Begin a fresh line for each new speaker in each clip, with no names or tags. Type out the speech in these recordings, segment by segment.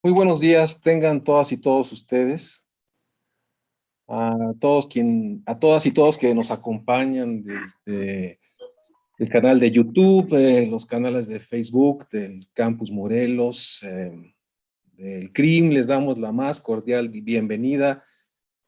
Muy buenos días, tengan todas y todos ustedes, a todas y todos que nos acompañan desde el canal de YouTube, los canales de Facebook, del Campus Morelos, del CRIM. Les damos la más cordial bienvenida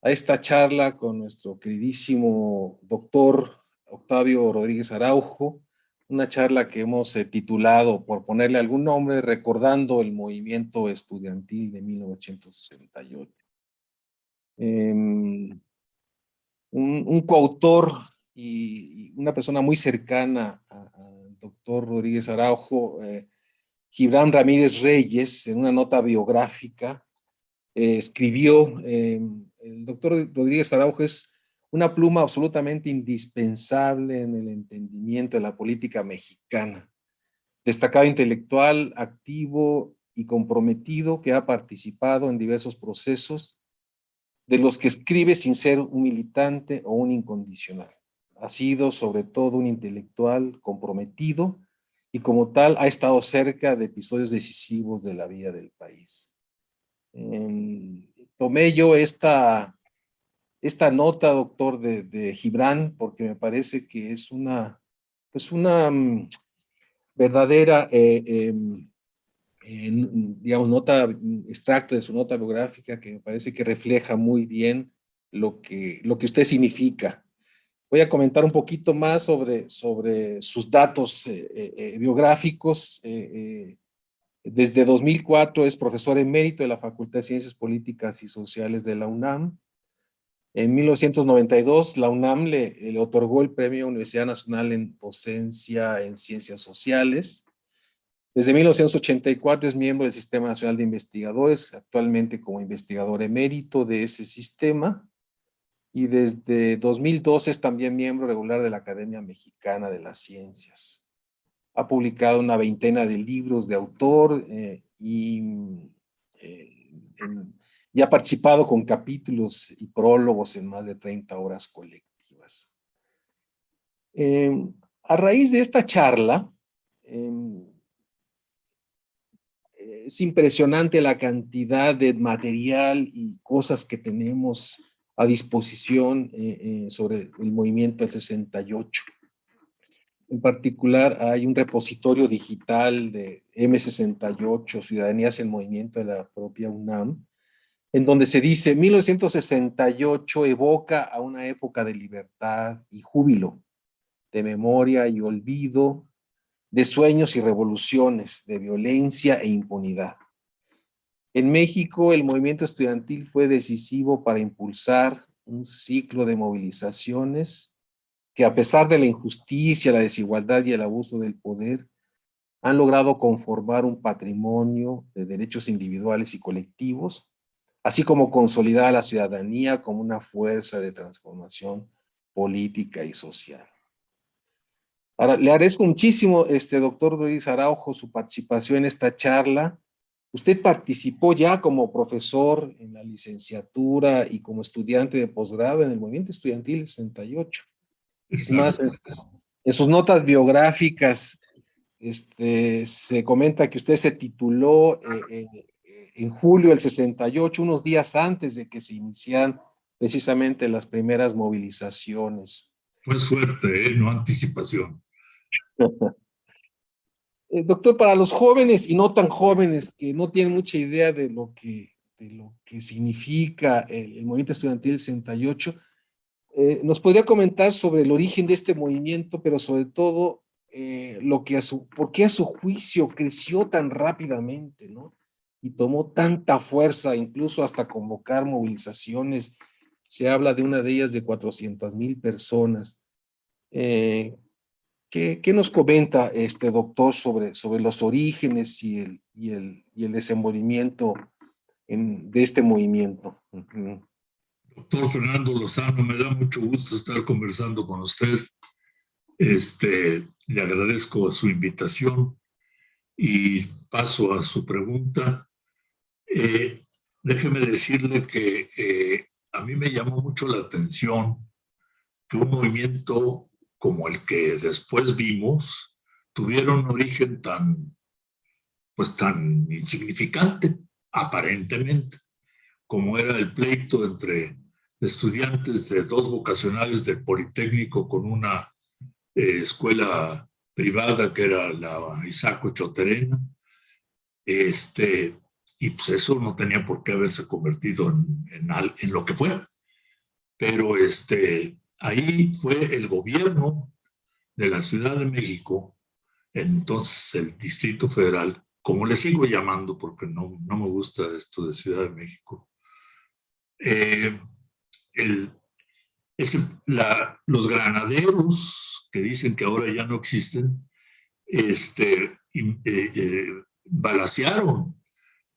a esta charla con nuestro queridísimo doctor Octavio Rodríguez Araujo, una charla que hemos titulado, por ponerle algún nombre, Recordando el Movimiento Estudiantil de 1968. Un coautor y una persona muy cercana al doctor Rodríguez Araujo, Gibran Ramírez Reyes, en una nota biográfica, escribió, el doctor Rodríguez Araujo es una pluma absolutamente indispensable en el entendimiento de la política mexicana. Destacado intelectual, activo y comprometido, que ha participado en diversos procesos de los que escribe sin ser un militante o un incondicional. Ha sido sobre todo un intelectual comprometido y como tal ha estado cerca de episodios decisivos de la vida del país. Tomé yo esta nota, doctor, de Gibran, porque me parece que es una verdadera digamos, extracto de su nota biográfica que me parece que refleja muy bien lo que usted significa. Voy a comentar un poquito más sobre sus datos biográficos. Desde 2004 es profesor emérito de la Facultad de Ciencias Políticas y Sociales de la UNAM. En 1992, la UNAM le otorgó el Premio Universidad Nacional en Docencia en Ciencias Sociales. Desde 1984 es miembro del Sistema Nacional de Investigadores, actualmente como investigador emérito de ese sistema, y desde 2012 es también miembro regular de la Academia Mexicana de las Ciencias. Ha publicado una veintena de libros de autor eh, y ha participado con capítulos y prólogos en más de 30 obras colectivas. A raíz de esta charla, es impresionante la cantidad de material y cosas que tenemos a disposición sobre el movimiento del 68. En particular, hay un repositorio digital de M68, Ciudadanías en Movimiento de la propia UNAM, en donde se dice: 1968 evoca a una época de libertad y júbilo, de memoria y olvido, de sueños y revoluciones, de violencia e impunidad. En México, el movimiento estudiantil fue decisivo para impulsar un ciclo de movilizaciones que, a pesar de la injusticia, la desigualdad y el abuso del poder, han logrado conformar un patrimonio de derechos individuales y colectivos, así como consolidar a la ciudadanía como una fuerza de transformación política y social. Ahora, le agradezco muchísimo, doctor Luis Araujo, su participación en esta charla. Usted participó ya como profesor en la licenciatura y como estudiante de posgrado en el movimiento estudiantil 68. Es más,
Exacto.
en sus notas biográficas se comenta que usted se tituló en julio del 68, unos días antes de que se iniciaran precisamente las primeras movilizaciones.
Fue suerte, ¿eh? No anticipación.
Doctor, para los jóvenes y no tan jóvenes que no tienen mucha idea de lo que significa el movimiento estudiantil del 68, ¿nos podría comentar sobre el origen de este movimiento, pero sobre todo por qué a su juicio creció tan rápidamente, ¿no? Y tomó tanta fuerza, incluso hasta convocar movilizaciones? Se habla de una de ellas de 400,000 personas. Eh, ¿Qué nos comenta este doctor sobre los orígenes y el desenvolvimiento de este movimiento? Uh-huh.
Doctor Fernando Lozano, me da mucho gusto estar conversando con usted. Le agradezco su invitación y paso a su pregunta. Déjeme decirle que a mí me llamó mucho la atención que un movimiento como el que después vimos tuviera un origen tan insignificante. aparentemente, como era el pleito entre estudiantes de dos vocacionales del Politécnico con una escuela privada que era la Isaac Choterena, y pues eso no tenía por qué haberse convertido en lo que fue. Pero ahí fue el gobierno de la Ciudad de México, entonces el Distrito Federal, como le sigo llamando porque no me gusta esto de Ciudad de México, los granaderos que dicen que ahora ya no existen, balacearon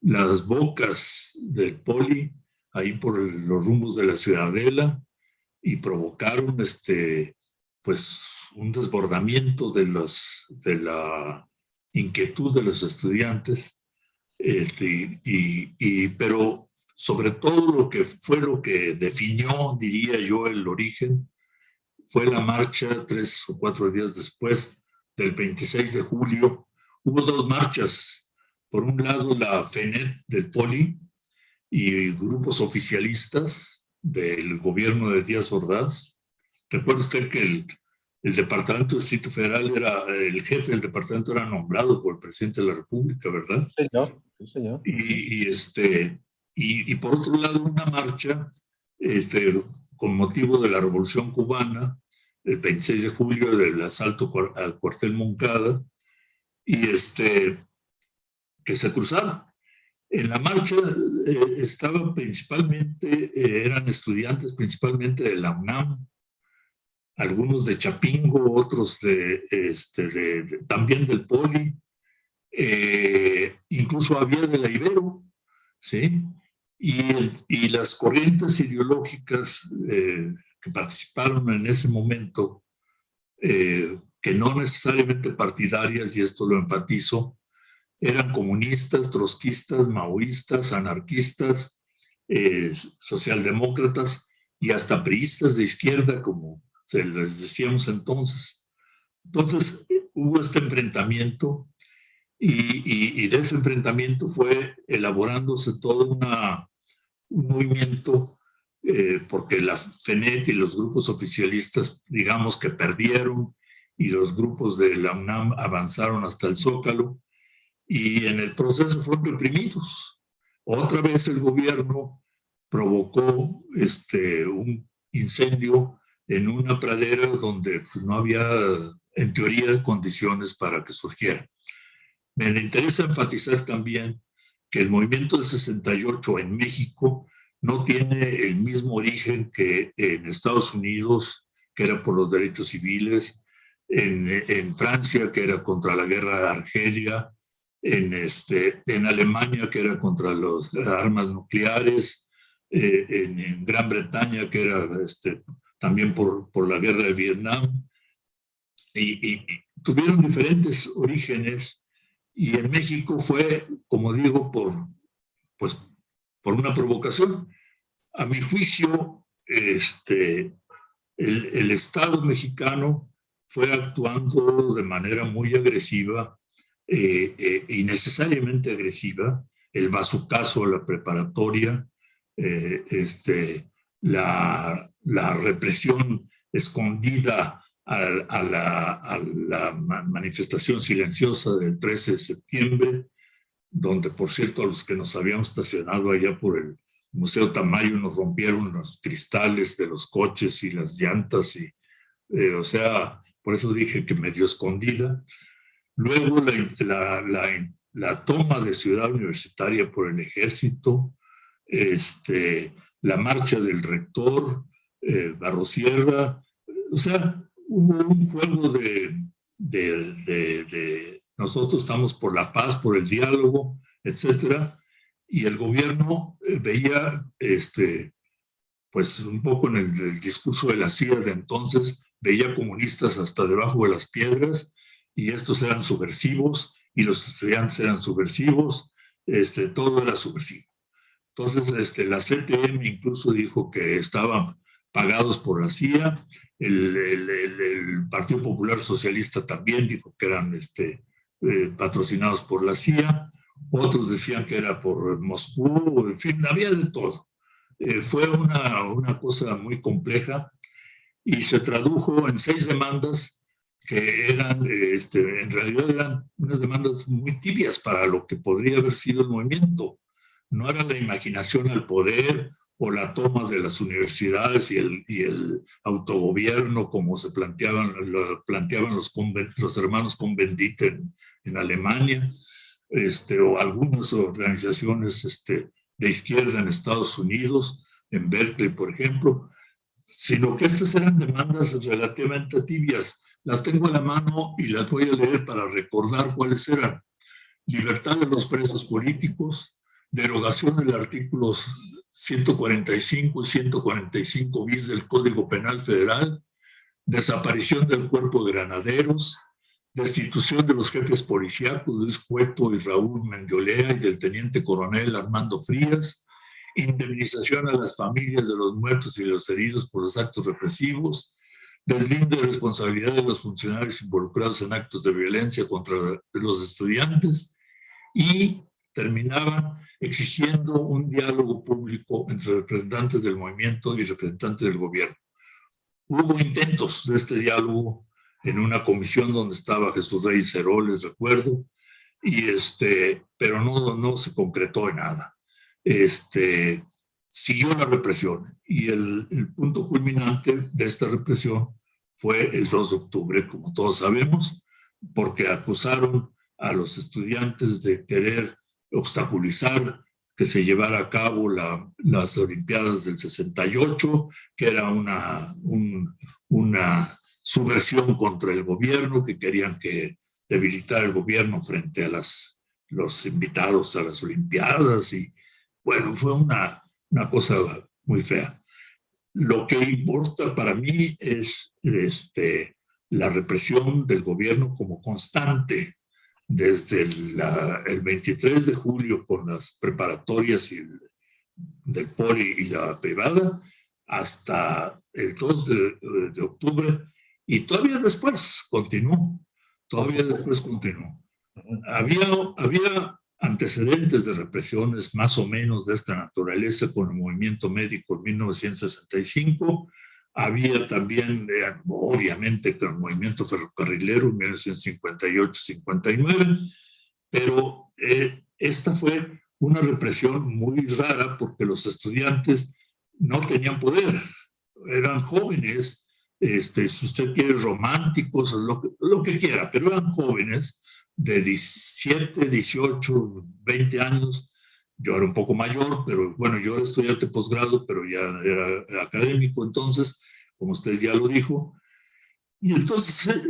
las bocas del Poli ahí por los rumbos de la Ciudadela y provocaron pues un desbordamiento de la inquietud de los estudiantes, pero sobre todo lo que definió, diría yo, el origen, fue la marcha 3 o 4 días después del 26 de julio. Hubo dos marchas. Por un lado, la FENET del Poli y grupos oficialistas del gobierno de Díaz Ordaz. Recuerda usted que el Departamento del Distrito Federal el jefe del departamento era nombrado por el presidente de la República, ¿verdad?
Sí, señor. Sí, señor.
Y por otro lado, una marcha con motivo de la Revolución Cubana, el 26 de julio, del asalto al cuartel Moncada, y que se cruzaron. En la marcha estaban principalmente, eran estudiantes principalmente de la UNAM, algunos de Chapingo, otros también del Poli, incluso había de la Ibero, ¿sí? Y las corrientes ideológicas que participaron en ese momento, que no necesariamente partidarias, y esto lo enfatizo, eran comunistas, trotskistas, maoístas, anarquistas, socialdemócratas y hasta priistas de izquierda, como se les decíamos entonces. Entonces hubo este enfrentamiento y de ese enfrentamiento fue elaborándose todo un movimiento, porque la FENET y los grupos oficialistas, digamos que perdieron, y los grupos de la UNAM avanzaron hasta el Zócalo, y en el proceso fueron reprimidos. Otra vez el gobierno provocó un incendio en una pradera donde pues, no había, en teoría, condiciones para que surgiera. Me interesa enfatizar también que el movimiento del 68 en México no tiene el mismo origen que en Estados Unidos, que era por los derechos civiles, en Francia, que era contra la guerra de Argelia, en Alemania, que era contra las armas nucleares, en Gran Bretaña, que era también por la guerra de Vietnam, y tuvieron diferentes orígenes, y en México fue, como digo, por una provocación. A mi juicio, el Estado mexicano fue actuando de manera muy agresiva, innecesariamente agresiva, el bazucazo, la preparatoria, la represión escondida a la manifestación silenciosa del 13 de septiembre, donde, por cierto, a los que nos habíamos estacionado allá por el Museo Tamayo nos rompieron los cristales de los coches y las llantas, o sea, por eso dije que medio escondida. Luego la toma de Ciudad Universitaria por el ejército, la marcha del rector, Barrosierra, o sea, hubo un juego de nosotros estamos por la paz, por el diálogo, etcétera, y el gobierno veía, pues un poco en el discurso de la CIA de entonces, veía comunistas hasta debajo de las piedras, y estos eran subversivos, y los estudiantes eran subversivos, todo era subversivo. Entonces, la CTM incluso dijo que estaban pagados por la CIA, el Partido Popular Socialista también dijo que eran patrocinados por la CIA, otros decían que era por Moscú, en fin, había de todo. Fue una cosa muy compleja y se tradujo en 6 demandas que eran, en realidad eran unas demandas muy tibias para lo que podría haber sido el movimiento. No era la imaginación al poder o la toma de las universidades y el autogobierno como se planteaban los hermanos Convendit en Alemania, o algunas organizaciones de izquierda en Estados Unidos, en Berkeley, por ejemplo, sino que estas eran demandas relativamente tibias. Las tengo a la mano y las voy a leer para recordar cuáles eran. Libertad de los presos políticos, derogación del artículos 145 y 145 bis del Código Penal Federal, desaparición del cuerpo de granaderos, destitución de los jefes policíacos Luis Cueto y Raúl Mendiolea y del teniente coronel Armando Frías, indemnización a las familias de los muertos y de los heridos por los actos represivos, deslinde de responsabilidad de los funcionarios involucrados en actos de violencia contra los estudiantes y terminaba exigiendo un diálogo público entre representantes del movimiento y representantes del gobierno. Hubo intentos de este diálogo en una comisión donde estaba Jesús Reyes Cerol, les recuerdo, y pero no se concretó en nada. Siguió la represión y el punto culminante de esta represión fue el 2 de octubre, como todos sabemos, porque acusaron a los estudiantes de querer obstaculizar que se llevara a cabo las Olimpiadas del 68, que era una subversión contra el gobierno, que querían que debilitar el gobierno frente a los invitados a las Olimpiadas. Y bueno, fue una cosa muy fea. Lo que importa para mí es la represión del gobierno como constante desde el 23 de julio con las preparatorias del poli y la privada hasta el 2 de octubre y todavía después continuó. Había antecedentes de represiones más o menos de esta naturaleza con el movimiento médico en 1965. Había también, obviamente, con el movimiento ferrocarrilero en 1958-59, pero esta fue una represión muy rara porque los estudiantes no tenían poder, eran jóvenes, si usted quiere, románticos, lo que quiera, pero eran jóvenes de 17, 18, 20 años. Yo era un poco mayor, pero bueno, yo era estudiante de posgrado, pero ya era académico entonces, como usted ya lo dijo. Y entonces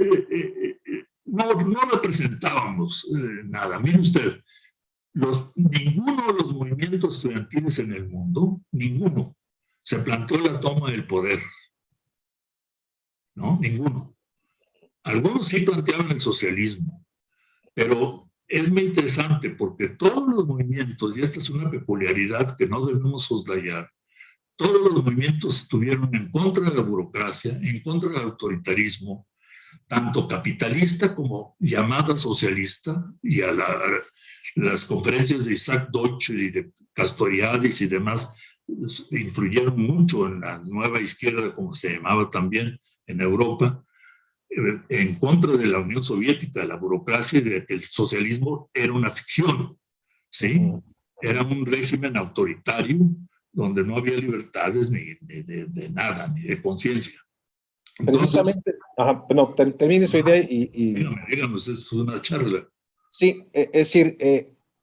no representábamos nada. Mire usted, ninguno de los movimientos estudiantiles en el mundo, ninguno, se planteó la toma del poder. No, ninguno. Algunos sí planteaban el socialismo, pero es muy interesante porque todos los movimientos, y esta es una peculiaridad que no debemos soslayar, todos los movimientos estuvieron en contra de la burocracia, en contra del autoritarismo, tanto capitalista como llamada socialista, y a las conferencias de Isaac Deutsch y de Castoriadis y demás influyeron mucho en la nueva izquierda, como se llamaba también en Europa, en contra de la Unión Soviética, de la burocracia y de que el socialismo era una ficción, ¿sí? Era un régimen autoritario donde no había libertades ni de nada, ni de conciencia.
Precisamente, no, termine su idea
dígame, es una charla.
Sí, es decir,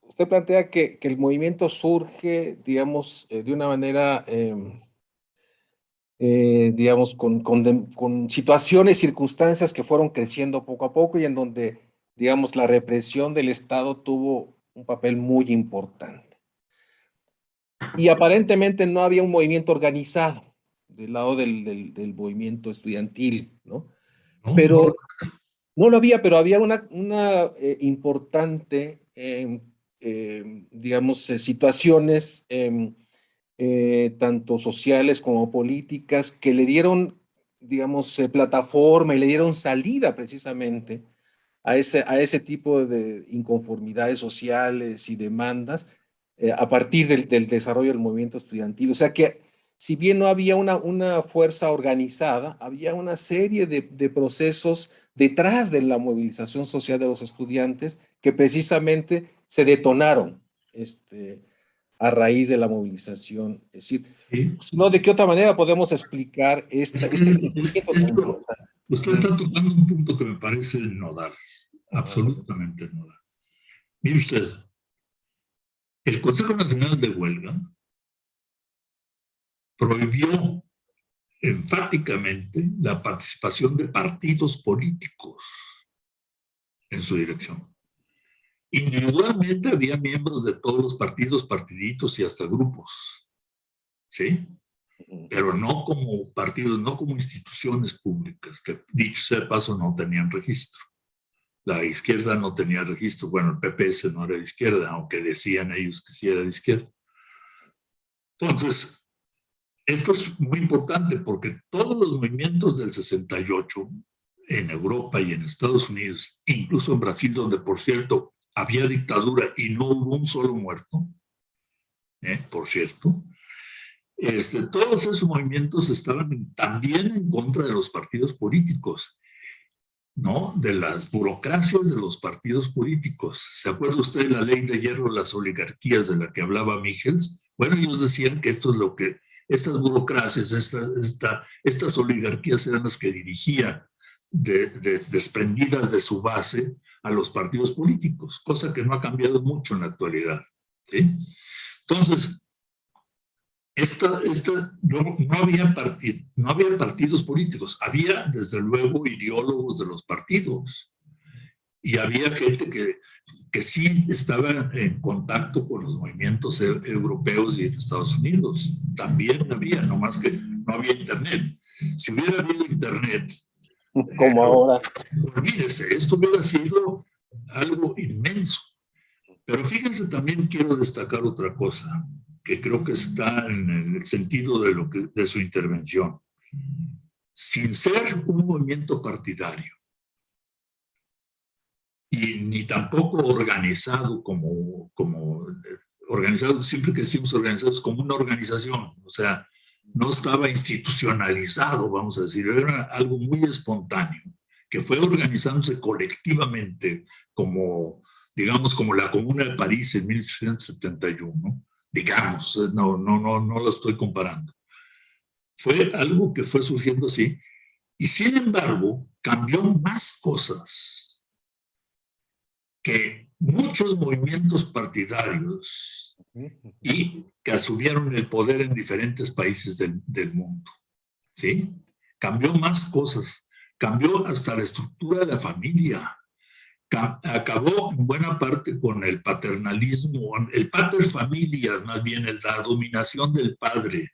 usted plantea que el movimiento surge, digamos, de una manera, digamos, con situaciones, circunstancias que fueron creciendo poco a poco y en donde, digamos, la represión del Estado tuvo un papel muy importante. Y aparentemente no había un movimiento organizado del lado del movimiento estudiantil, ¿no? Pero no lo había, pero había una importante, digamos, situaciones tanto sociales como políticas que le dieron, digamos, plataforma y le dieron salida precisamente a ese tipo de inconformidades sociales y demandas a partir del desarrollo del movimiento estudiantil. O sea que si bien no había una fuerza organizada, había una serie de procesos detrás de la movilización social de los estudiantes que precisamente se detonaron a raíz de la movilización. Es decir,
¿sí?
si no, ¿de qué otra manera podemos explicar
Es que
este crecimiento tan
esto,
importante?
usted está tocando un punto que me parece nodal, absolutamente nodal. Mire usted, el Consejo Nacional de Huelga prohibió enfáticamente la participación de partidos políticos en su dirección. Individualmente había miembros de todos los partidos, partiditos y hasta grupos, ¿sí? Pero no como partidos, no como instituciones públicas, que dicho sea de paso no tenían registro. La izquierda no tenía registro, bueno, el PPS no era de izquierda, aunque decían ellos que sí era de izquierda. Entonces, esto es muy importante porque todos los movimientos del 68 en Europa y en Estados Unidos, incluso en Brasil, donde por cierto había dictadura y no hubo un solo muerto, por cierto, todos esos movimientos estaban también en contra de los partidos políticos, ¿no? De las burocracias de los partidos políticos. ¿Se acuerda usted de la ley de hierro, las oligarquías de la que hablaba Michels? Bueno, ellos decían que esto es lo que, estas burocracias, estas oligarquías eran las que dirigían desprendidas de su base a los partidos políticos, cosa que no ha cambiado mucho en la actualidad, ¿sí? Entonces, no había partidos políticos, había desde luego ideólogos de los partidos y había gente que sí estaba en contacto con los movimientos europeos y en Estados Unidos. También había, nomás que no había internet. Si hubiera habido internet,
como ahora.
olvídese, esto hubiera sido algo inmenso. Pero fíjense, también quiero destacar otra cosa que creo que está en el sentido de su intervención. Sin ser un movimiento partidario y ni tampoco organizado organizado, siempre que decimos organizados, como una organización, o sea, no estaba institucionalizado, vamos a decir, era algo muy espontáneo, que fue organizándose colectivamente como, digamos, como la Comuna de París en 1871, digamos, no lo estoy comparando. Fue algo que fue surgiendo así, y sin embargo, cambió más cosas que muchos movimientos partidarios y que asumieron el poder en diferentes países del mundo, ¿sí? Cambió más cosas, cambió hasta la estructura de la familia, acabó en buena parte con el paternalismo, el pater familias, más bien la dominación del padre.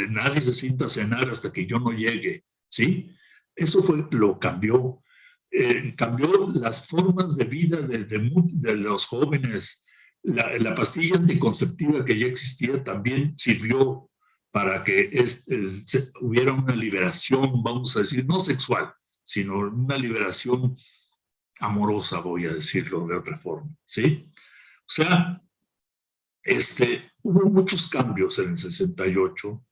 Nadie se sienta a cenar hasta que yo no llegue, ¿sí? Eso fue lo cambió. Cambió las formas de vida de los jóvenes. La pastilla anticonceptiva que ya existía también sirvió para que hubiera una liberación, vamos a decir, no sexual, sino una liberación amorosa, voy a decirlo de otra forma, ¿sí? O sea, hubo muchos cambios en el 68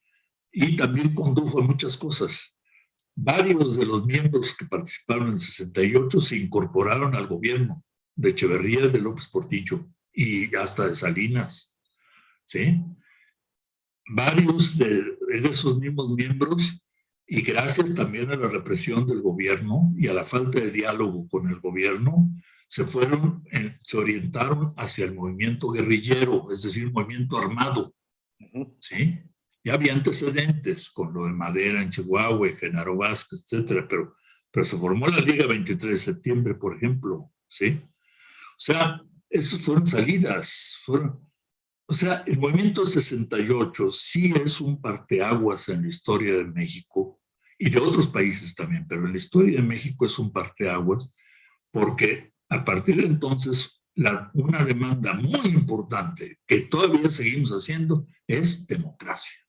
y también condujo a muchas cosas. Varios de los miembros que participaron en el 68 se incorporaron al gobierno de Echeverría, de López Portillo y hasta de Salinas, ¿sí? Varios de esos mismos miembros, y gracias también a la represión del gobierno y a la falta de diálogo con el gobierno, se orientaron hacia el movimiento guerrillero, es decir, el movimiento armado, ¿sí? Ya había antecedentes con lo de Madera en Chihuahua, Genaro Vázquez, etcétera, pero se formó la Liga 23 de septiembre, por ejemplo, ¿sí? O sea, esas fueron salidas, o sea, el movimiento 68 sí es un parteaguas en la historia de México y de otros países también, pero en la historia de México es un parteaguas porque a partir de entonces una demanda muy importante que todavía seguimos haciendo es democracia.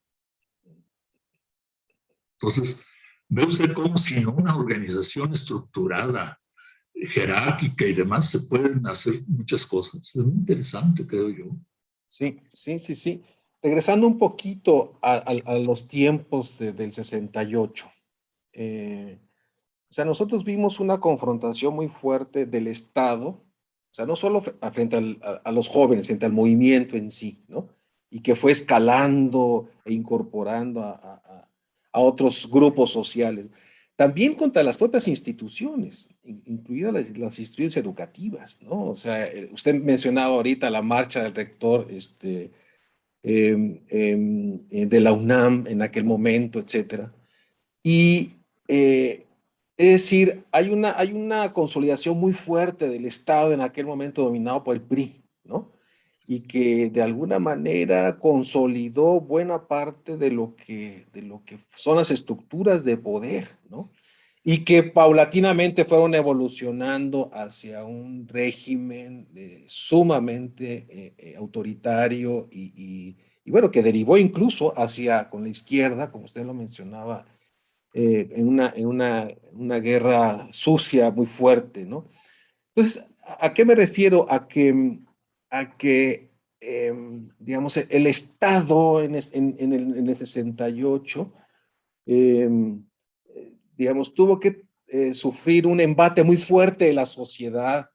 Entonces, ve usted cómo sin una organización estructurada jerárquica y demás, se pueden hacer muchas cosas. Es muy interesante, creo yo.
Sí, sí, sí, sí. Regresando un poquito a los tiempos del 68. O sea, nosotros vimos una confrontación muy fuerte del Estado, o sea, no solo frente a los jóvenes, frente al movimiento en sí, ¿no? Y que fue escalando e incorporando a otros grupos sociales. También contra las propias instituciones, incluidas las instituciones educativas, ¿no? O sea, usted mencionaba ahorita la marcha del rector de la UNAM en aquel momento, etcétera. Y es decir, hay una consolidación muy fuerte del Estado en aquel momento dominado por el PRI, ¿no? Y que de alguna manera consolidó buena parte de lo que son las estructuras de poder, ¿no? Y que paulatinamente fueron evolucionando hacia un régimen sumamente autoritario y bueno, que derivó incluso hacia, con la izquierda, como usted lo mencionaba, una guerra sucia muy fuerte, ¿no? Entonces, ¿a qué me refiero? A que digamos, el Estado en el 68, eh, digamos, tuvo que sufrir un embate muy fuerte de la sociedad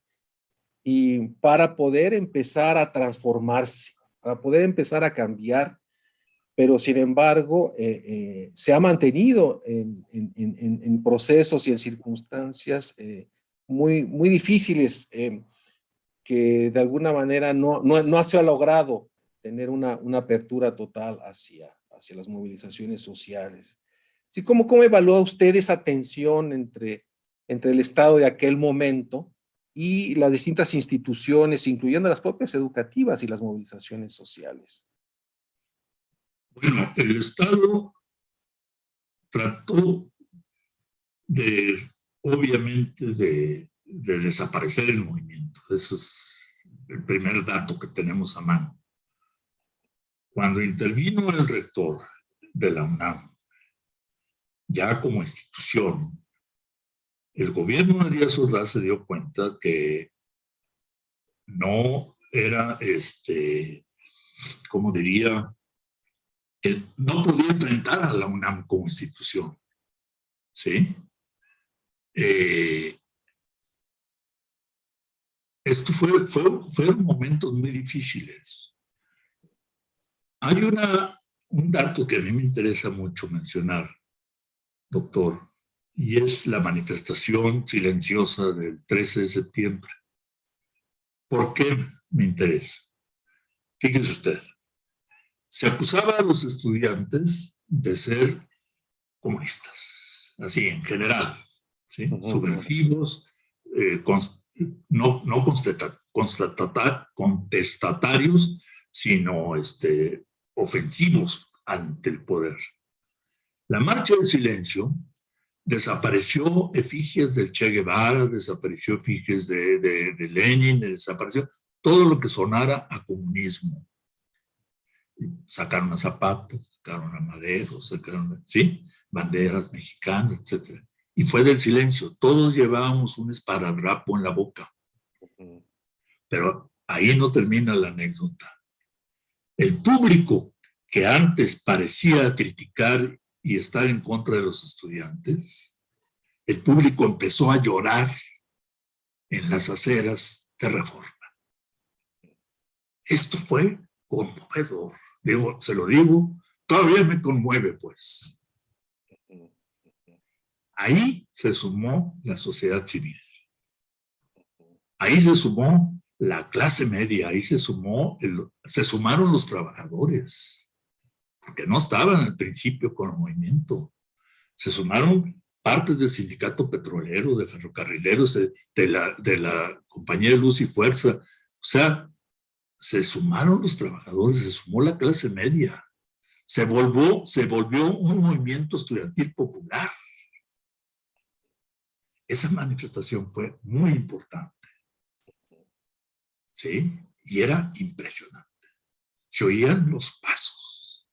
y para poder empezar a transformarse, para poder empezar a cambiar, pero sin embargo se ha mantenido en procesos y en circunstancias muy difíciles que de alguna manera no se ha logrado tener una apertura total hacia las movilizaciones sociales. Así como, ¿cómo evalúa usted esa tensión entre el Estado de aquel momento y las distintas instituciones, incluyendo las propias educativas y las movilizaciones sociales?
Bueno, el Estado trató de, obviamente, de desaparecer el movimiento. Eso es el primer dato que tenemos a mano. Cuando intervino el rector de la UNAM, ya como institución, el gobierno de Díaz Ordaz se dio cuenta que no era, como diría, que no podía enfrentar a la UNAM como institución, ¿sí? Esto fueron momentos muy difíciles. Hay un dato que a mí me interesa mucho mencionar, doctor, y es la manifestación silenciosa del 13 de septiembre. ¿Por qué me interesa? Fíjese usted, se acusaba a los estudiantes de ser comunistas, así en general, ¿sí? Subversivos, no contestatarios, sino ofensivos ante el poder. La marcha del silencio desapareció efigies del Che Guevara, desapareció efigies de Lenin, desapareció todo lo que sonara a comunismo. Sacaron a Zapata, sacaron a Madero, sacaron, ¿sí? Banderas mexicanas, etc. Y fue del silencio. Todos llevábamos un esparadrapo en la boca. Pero ahí no termina la anécdota. El público que antes parecía criticar y estar en contra de los estudiantes, el público empezó a llorar en las aceras de Reforma. Esto fue conmovedor. Se lo digo, todavía me conmueve, pues. Ahí se sumó la sociedad civil. Ahí se sumó la clase media, ahí se sumaron los trabajadores, porque no estaban al principio con el movimiento. Se sumaron partes del sindicato petrolero, de ferrocarrileros, de la compañía de Luz y Fuerza. O sea, se sumaron los trabajadores, se sumó la clase media. Se volvió un movimiento estudiantil popular. Esa manifestación fue muy importante. ¿Sí? Y era impresionante. Se oían los pasos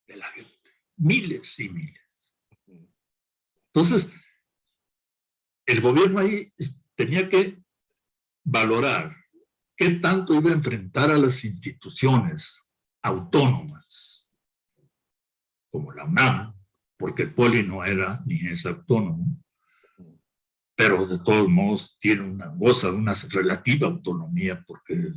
de la gente, miles y miles. Entonces, el gobierno ahí tenía que valorar qué tanto iba a enfrentar a las instituciones autónomas, como la UNAM, porque el Poli no era ni es autónomo, pero de todos modos goza de una relativa autonomía, porque,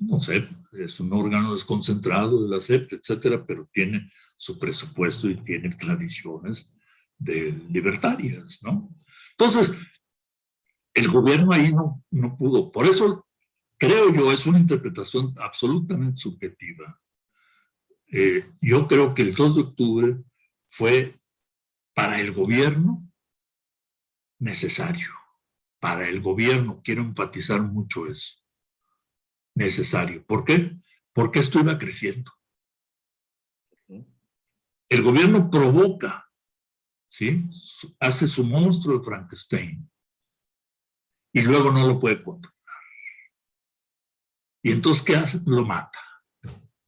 no sé, es un órgano desconcentrado de la SEP, etcétera, pero tiene su presupuesto y tiene tradiciones libertarias, ¿no? Entonces, el gobierno ahí no pudo. Por eso, creo yo, es una interpretación absolutamente subjetiva. Yo creo que el 2 de octubre fue para el gobierno necesario. Para el gobierno, quiero enfatizar mucho eso, necesario. ¿Por qué? Porque esto iba creciendo. El gobierno provoca, ¿sí? Hace su monstruo de Frankenstein y luego no lo puede controlar. Y entonces, ¿qué hace? Lo mata.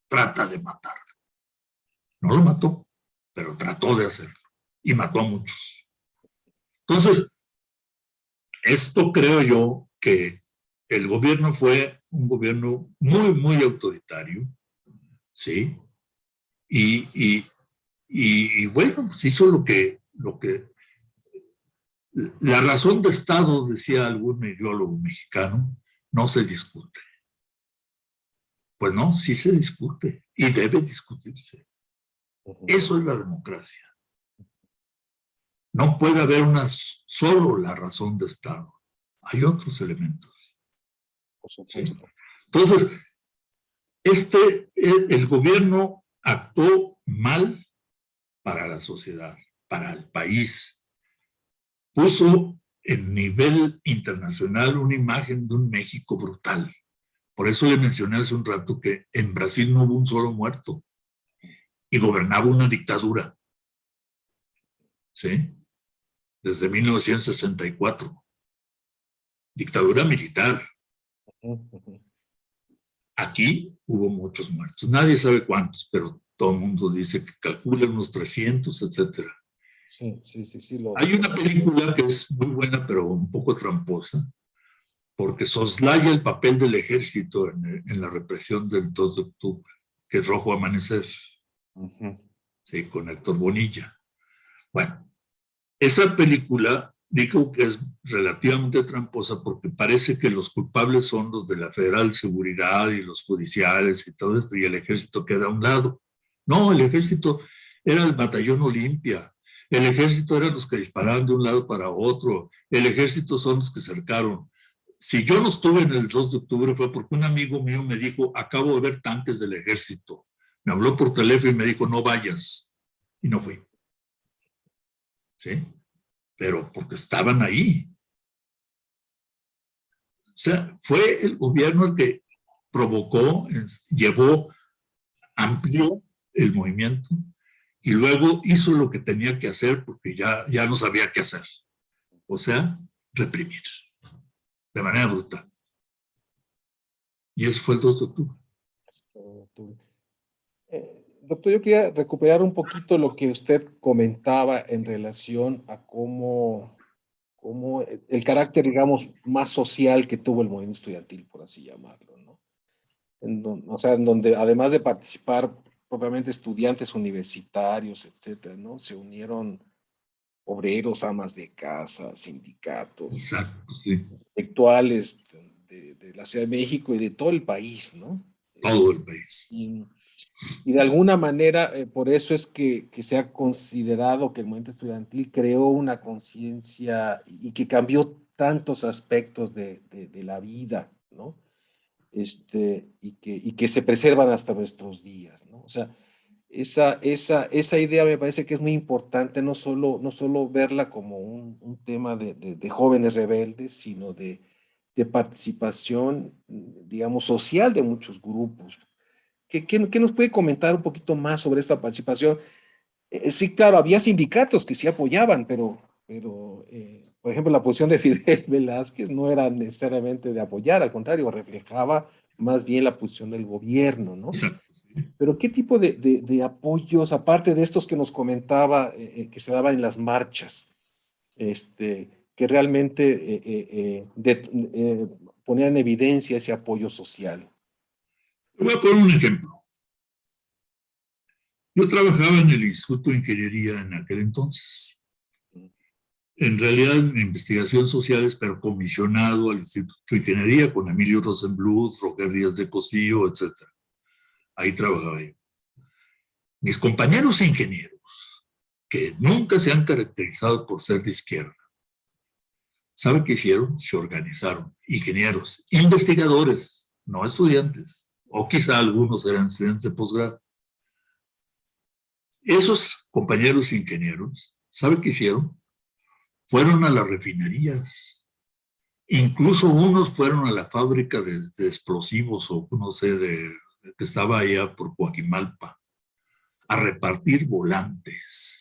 Trata de matarlo. No lo mató, pero trató de hacerlo y mató a muchos. Entonces, esto creo yo que el gobierno fue un gobierno muy, muy autoritario, ¿sí? Y bueno, pues hizo lo que la razón de Estado, decía algún ideólogo mexicano, no se discute. Pues no, sí se discute y debe discutirse. Eso es la democracia. No puede haber solo la razón de Estado. Hay otros elementos.
Por supuesto.
¿Sí? Entonces, el gobierno actuó mal para la sociedad, para el país. Puso en nivel internacional una imagen de un México brutal. Por eso le mencioné hace un rato que en Brasil no hubo un solo muerto y gobernaba una dictadura. ¿Sí? Desde 1964. Dictadura militar. Aquí hubo muchos muertos. Nadie sabe cuántos, pero todo el mundo dice que calcula unos 300, etcétera.
Sí.
Hay una película que es muy buena, pero un poco tramposa, porque soslaya el papel del ejército en la represión del 2 de octubre, que es Rojo Amanecer, ¿sí? Con Héctor Bonilla. Bueno, esa película digo que es relativamente tramposa porque parece que los culpables son los de la Federal de Seguridad y los judiciales y todo esto, y el ejército queda a un lado. No, el ejército era el batallón Olimpia, el ejército eran los que disparaban de un lado para otro, el ejército son los que cercaron. Si yo no estuve en el 2 de octubre fue porque un amigo mío me dijo, acabo de ver tanques del ejército. Me habló por teléfono y me dijo, no vayas. Y no fui. ¿Sí? Pero porque estaban ahí. O sea, fue el gobierno el que provocó, amplió el movimiento y luego hizo lo que tenía que hacer porque ya no sabía qué hacer. O sea, reprimir de manera brutal. Y eso fue el 2 de octubre.
Doctor, yo quería recuperar un poquito lo que usted comentaba en relación a cómo el carácter, digamos, más social que tuvo el movimiento estudiantil, por así llamarlo, ¿no? O sea, en donde además de participar propiamente estudiantes universitarios, etcétera, ¿no? Se unieron obreros, amas de casa, sindicatos,
Exacto, sí.
intelectuales de la Ciudad de México y de todo el país, ¿no?
Todo el país.
Y de alguna manera, por eso es que se ha considerado que el movimiento estudiantil creó una conciencia y que cambió tantos aspectos de la vida, ¿no? Y que se preservan hasta nuestros días, ¿no? O sea, esa idea me parece que es muy importante, no solo verla como un tema de jóvenes rebeldes, sino de participación, digamos, social de muchos grupos. ¿Qué nos puede comentar un poquito más sobre esta participación? Sí, claro, había sindicatos que sí apoyaban, pero por ejemplo, la posición de Fidel Velázquez no era necesariamente de apoyar, al contrario, reflejaba más bien la posición del gobierno, ¿no?
Exacto.
Pero ¿qué tipo de apoyos, aparte de estos que nos comentaba, que se daban en las marchas, que que realmente ponía en evidencia ese apoyo social.
Voy a poner un ejemplo. Yo trabajaba en el Instituto de Ingeniería en aquel entonces. En realidad en investigación sociales, pero comisionado al Instituto de Ingeniería con Emilio Rosenbluth, Roger Díaz de Cosío, etc. Ahí trabajaba yo. Mis compañeros ingenieros, que nunca se han caracterizado por ser de izquierda, ¿saben qué hicieron? Se organizaron. Ingenieros, investigadores, no estudiantes, o quizá algunos eran estudiantes de posgrado. Esos compañeros ingenieros, ¿saben qué hicieron? Fueron a las refinerías. Incluso unos fueron a la fábrica de explosivos o no sé, que estaba allá por Coajimalpa, a repartir volantes.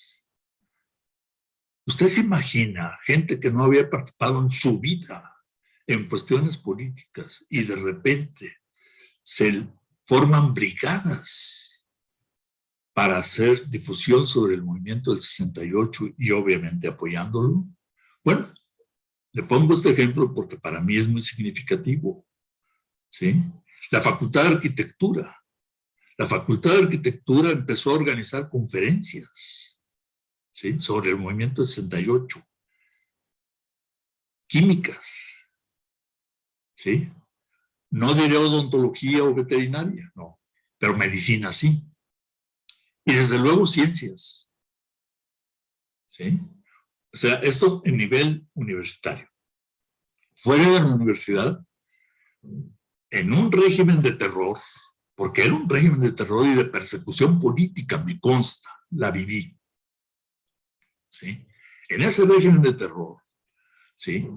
Usted se imagina gente que no había participado en su vida en cuestiones políticas y de repente se forman brigadas para hacer difusión sobre el movimiento del 68 y obviamente apoyándolo. Bueno, le pongo este ejemplo porque para mí es muy significativo, ¿sí? La Facultad de Arquitectura. La Facultad de Arquitectura empezó a organizar conferencias, ¿sí? Sobre el movimiento del 68. Químicas, ¿sí? No diré odontología o veterinaria, no, pero medicina sí. Y desde luego ciencias, ¿sí? O sea, esto en nivel universitario. Fuera de la universidad, en un régimen de terror, porque era un régimen de terror y de persecución política, me consta, la viví, ¿sí? En ese régimen de terror, ¿sí?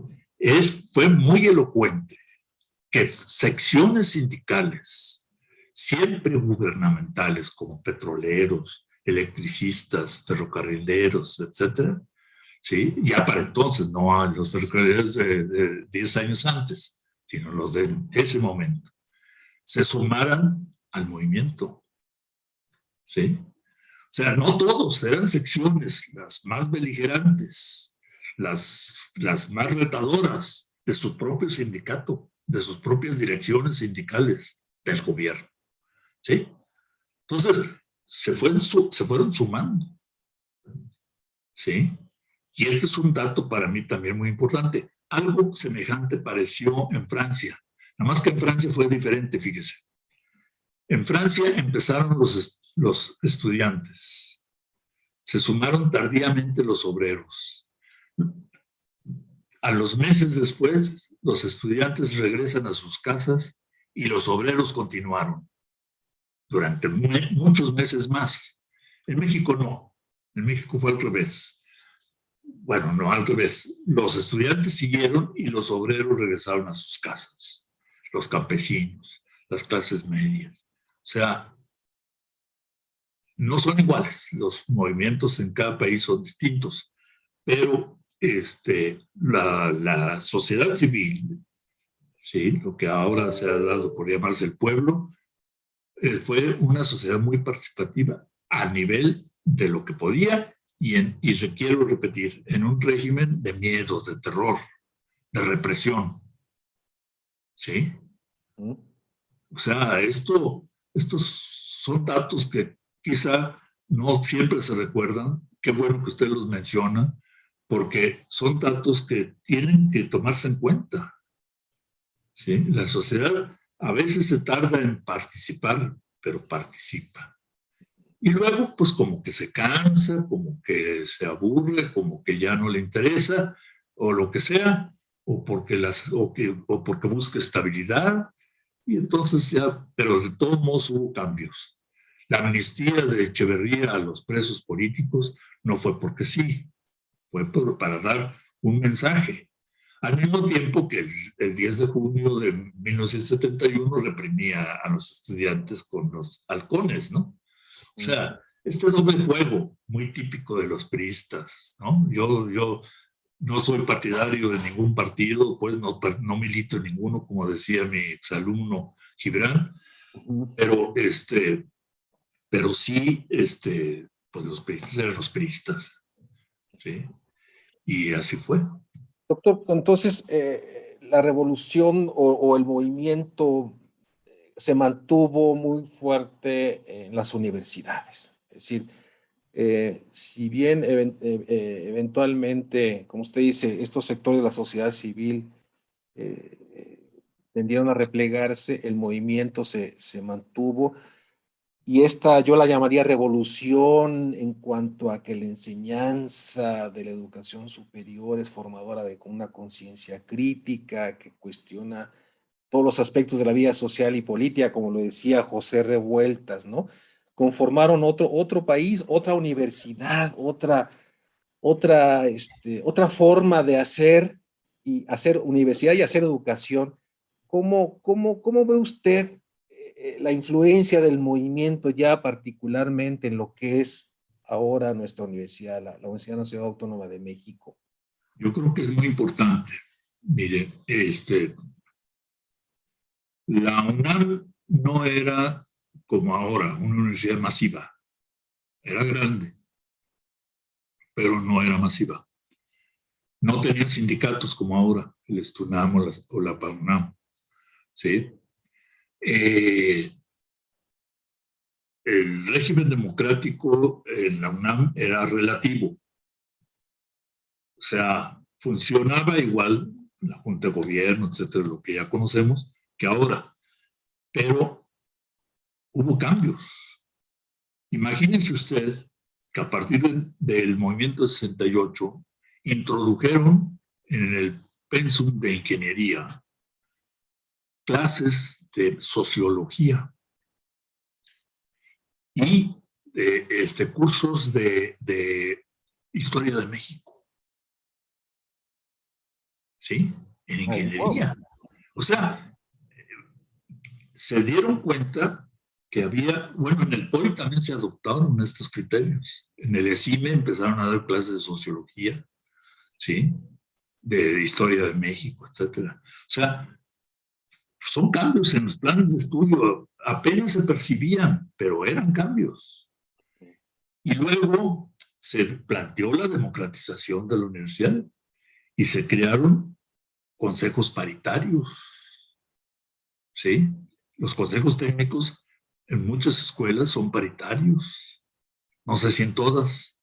Fue muy elocuente que secciones sindicales, siempre gubernamentales, como petroleros, electricistas, ferrocarrileros, etcétera, ¿sí? Ya para entonces, no a los ferrocarrileros de 10 años antes, sino los de ese momento, se sumaran al movimiento, ¿sí? O sea, no todos, eran secciones, las más beligerantes, las más retadoras de su propio sindicato, de sus propias direcciones sindicales del gobierno, ¿sí? Entonces, se fueron sumando, ¿sí? Y este es un dato para mí también muy importante. Algo semejante pareció en Francia, nada más que en Francia fue diferente, fíjese. En Francia empezaron los estudiantes, se sumaron tardíamente los obreros. A los meses después, los estudiantes regresan a sus casas y los obreros continuaron durante muchos meses más. En México no, en México fue al revés. Bueno, no al revés. Los estudiantes siguieron y los obreros regresaron a sus casas. Los campesinos, las clases medias. O sea, no son iguales. Los movimientos en cada país son distintos. Pero la sociedad civil, ¿sí? Lo que ahora se ha dado por llamarse el pueblo, fue una sociedad muy participativa a nivel de lo que podía y requiero repetir, en un régimen de miedo, de terror, de represión. ¿Sí? O sea, estos son datos que quizá no siempre se recuerdan. Qué bueno que usted los menciona, porque son datos que tienen que tomarse en cuenta. ¿Sí? La sociedad a veces se tarda en participar, pero participa. Y luego, pues como que se cansa, como que se aburre, como que ya no le interesa, o lo que sea, o porque busca estabilidad, y entonces ya, pero de todos modos hubo cambios. La amnistía de Echeverría a los presos políticos no fue porque sí, fue para dar un mensaje. Al mismo tiempo que el 10 de junio de 1971 reprimía a los estudiantes con los halcones, ¿no? O sea, este doble juego muy típico de los priistas, ¿no? Yo no soy partidario de ningún partido, pues no milito en ninguno, como decía mi exalumno Gibran, pero sí, pues los priistas eran los priistas, ¿sí? Y así fue.
Doctor, entonces, la revolución o el movimiento se mantuvo muy fuerte en las universidades. Es decir, si bien eventualmente, como usted dice, estos sectores de la sociedad civil tendieron a replegarse, el movimiento se mantuvo. Y esta yo la llamaría revolución en cuanto a que la enseñanza de la educación superior es formadora de una conciencia crítica que cuestiona todos los aspectos de la vida social y política, como lo decía José Revueltas, ¿no? Conformaron otro país, otra universidad, otra forma de hacer universidad y hacer educación. ¿Cómo ve usted la influencia del movimiento ya particularmente en lo que es ahora nuestra universidad, la Universidad Nacional Autónoma de México?
Yo creo que es muy importante. Mire, la UNAM no era como ahora, una universidad masiva. Era grande, pero no era masiva. No tenía sindicatos como ahora, el ESTUNAM o la PAUNAM. ¿Sí? El régimen democrático en la UNAM era relativo. O sea, funcionaba igual la Junta de Gobierno, etcétera, lo que ya conocemos, que ahora. Pero hubo cambios. Imagínense usted que a partir del movimiento 68 introdujeron en el pensum de ingeniería clases de sociología y cursos de historia de México, ¿sí? En ingeniería. O sea, se dieron cuenta que había, bueno, en el POI también se adoptaron estos criterios. En el ESIME empezaron a dar clases de sociología, ¿sí? De historia de México, etcétera. O sea, son cambios en los planes de estudio. Apenas se percibían, pero eran cambios. Y luego se planteó la democratización de la universidad y se crearon consejos paritarios, ¿sí? Los consejos técnicos en muchas escuelas son paritarios, no sé si en todas.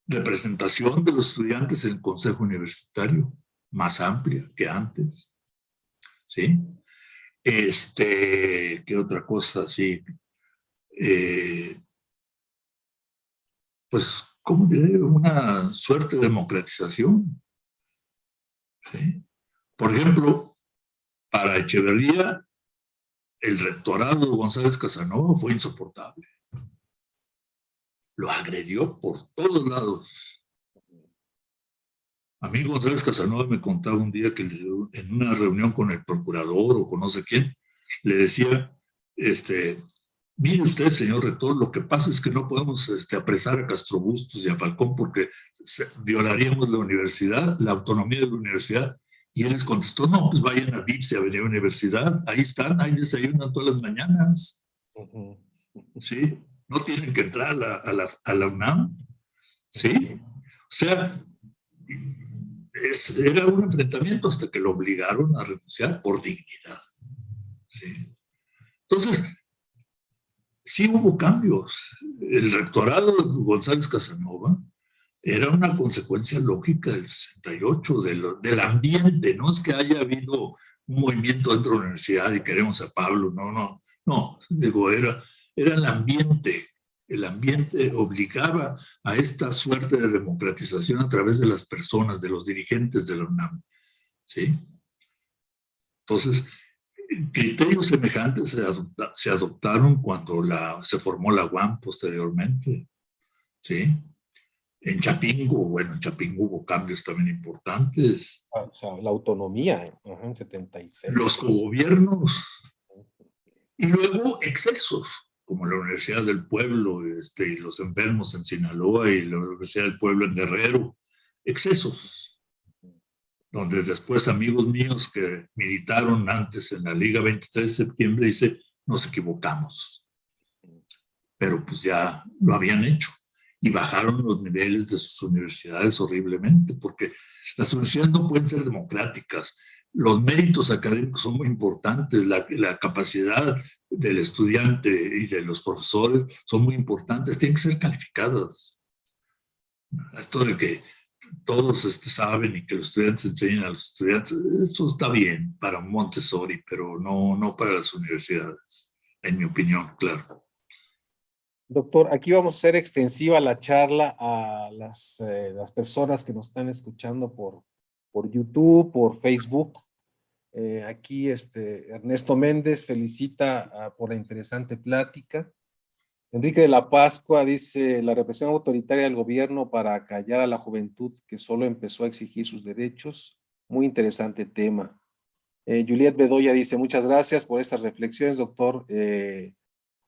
Representación de los estudiantes en el consejo universitario, más amplia que antes, ¿sí? ¿Qué otra cosa? Sí. Pues, ¿cómo diré? Una suerte de democratización, ¿sí? Por ejemplo, para Echeverría, el rectorado de González Casanova fue insoportable. Lo agredió por todos lados. A mí González Casanova me contaba un día que en una reunión con el procurador o con no sé quién, le decía, mire usted, señor rector, lo que pasa es que no podemos apresar a Castro Bustos y a Falcón porque violaríamos la universidad, la autonomía de la universidad. Y él les contestó, no, pues vayan a VIPS y a Avenida Universidad, ahí están, ahí desayunan todas las mañanas. ¿Sí? No tienen que entrar a la UNAM. ¿Sí? O sea, era un enfrentamiento hasta que lo obligaron a renunciar por dignidad. ¿Sí? Entonces, sí hubo cambios. El rectorado de González Casanova era una consecuencia lógica del 68, del ambiente. No es que haya habido un movimiento dentro de la universidad y queremos a Pablo, no, digo, era el ambiente. El ambiente obligaba a esta suerte de democratización a través de las personas, de los dirigentes de la UNAM. ¿Sí? Entonces, criterios semejantes se adoptaron cuando se formó la UAM posteriormente. ¿Sí? En Chapingo hubo cambios también importantes.
O sea, la autonomía en 76.
Los cogobiernos. Y luego excesos, como la Universidad del Pueblo, y los enfermos en Sinaloa y la Universidad del Pueblo en Guerrero. Excesos. Donde después amigos míos que militaron antes en la Liga 23 de septiembre dice, nos equivocamos. Pero pues ya lo habían hecho. y bajaron los niveles de sus universidades horriblemente, porque las universidades no pueden ser democráticas. Los méritos académicos son muy importantes, la capacidad del estudiante y de los profesores son muy importantes, tienen que ser calificadas. Esto de que todos saben y que los estudiantes enseñan a los estudiantes, eso está bien para Montessori, pero no para las universidades, en mi opinión, claro.
Doctor, aquí vamos a hacer extensiva la charla a las personas que nos están escuchando por YouTube, por Facebook. Aquí Ernesto Méndez felicita por la interesante plática. Enrique de la Pascua dice, la represión autoritaria del gobierno para callar a la juventud que solo empezó a exigir sus derechos. Muy interesante tema. Juliet Bedoya dice, muchas gracias por estas reflexiones, doctor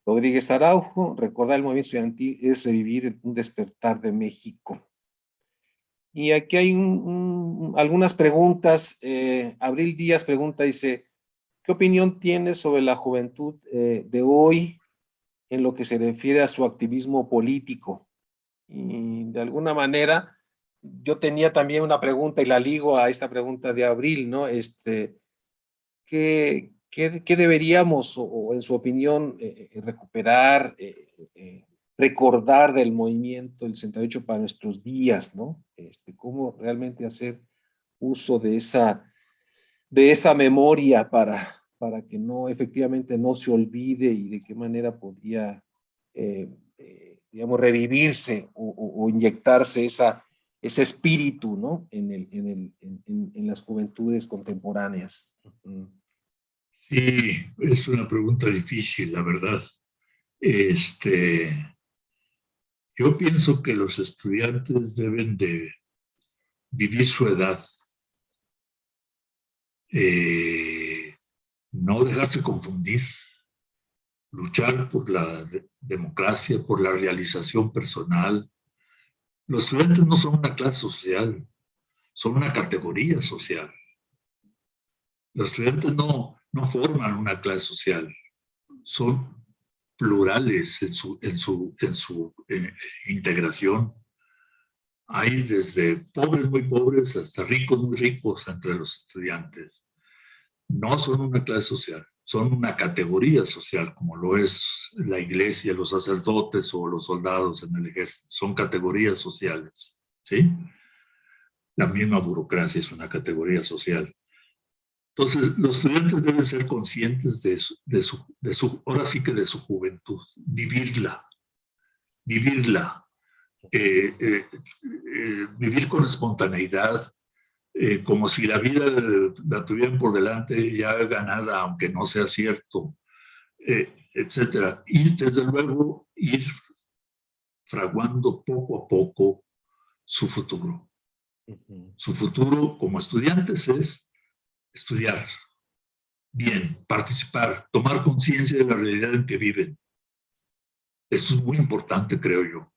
Rodríguez Araujo. Recordar el movimiento estudiantil es revivir un despertar de México. Y aquí hay algunas preguntas. Abril Díaz pregunta, dice, ¿qué opinión tienes sobre la juventud de hoy en lo que se refiere a su activismo político? Y de alguna manera, yo tenía también una pregunta y la ligo a esta pregunta de Abril, ¿no? ¿Qué deberíamos, o en su opinión, recuperar, recordar del movimiento del 68 para nuestros días, ¿no? ¿Cómo realmente hacer uso de esa memoria para que no, efectivamente, no se olvide, y de qué manera podría, digamos, revivirse o inyectarse ese espíritu, ¿no? En las juventudes contemporáneas?
Sí, es una pregunta difícil, la verdad. Yo pienso que los estudiantes deben de vivir su edad, no dejarse confundir, luchar por la democracia, por la realización personal. Los estudiantes no son una clase social, son una categoría social. Los estudiantes no forman una clase social, son plurales en su integración. Hay desde pobres muy pobres hasta ricos muy ricos entre los estudiantes. No son una clase social, son una categoría social, como lo es la iglesia, los sacerdotes o los soldados en el ejército. Son categorías sociales, ¿sí? La misma burocracia es una categoría social. Entonces, los estudiantes deben ser conscientes ahora sí que de su juventud, vivirla, vivir con espontaneidad, como si la vida la tuvieran por delante ya ganada, aunque no sea cierto, etcétera. Y desde luego ir fraguando poco a poco su futuro. Su futuro como estudiantes es estudiar bien, participar, tomar conciencia de la realidad en que viven. Esto es muy importante, creo yo.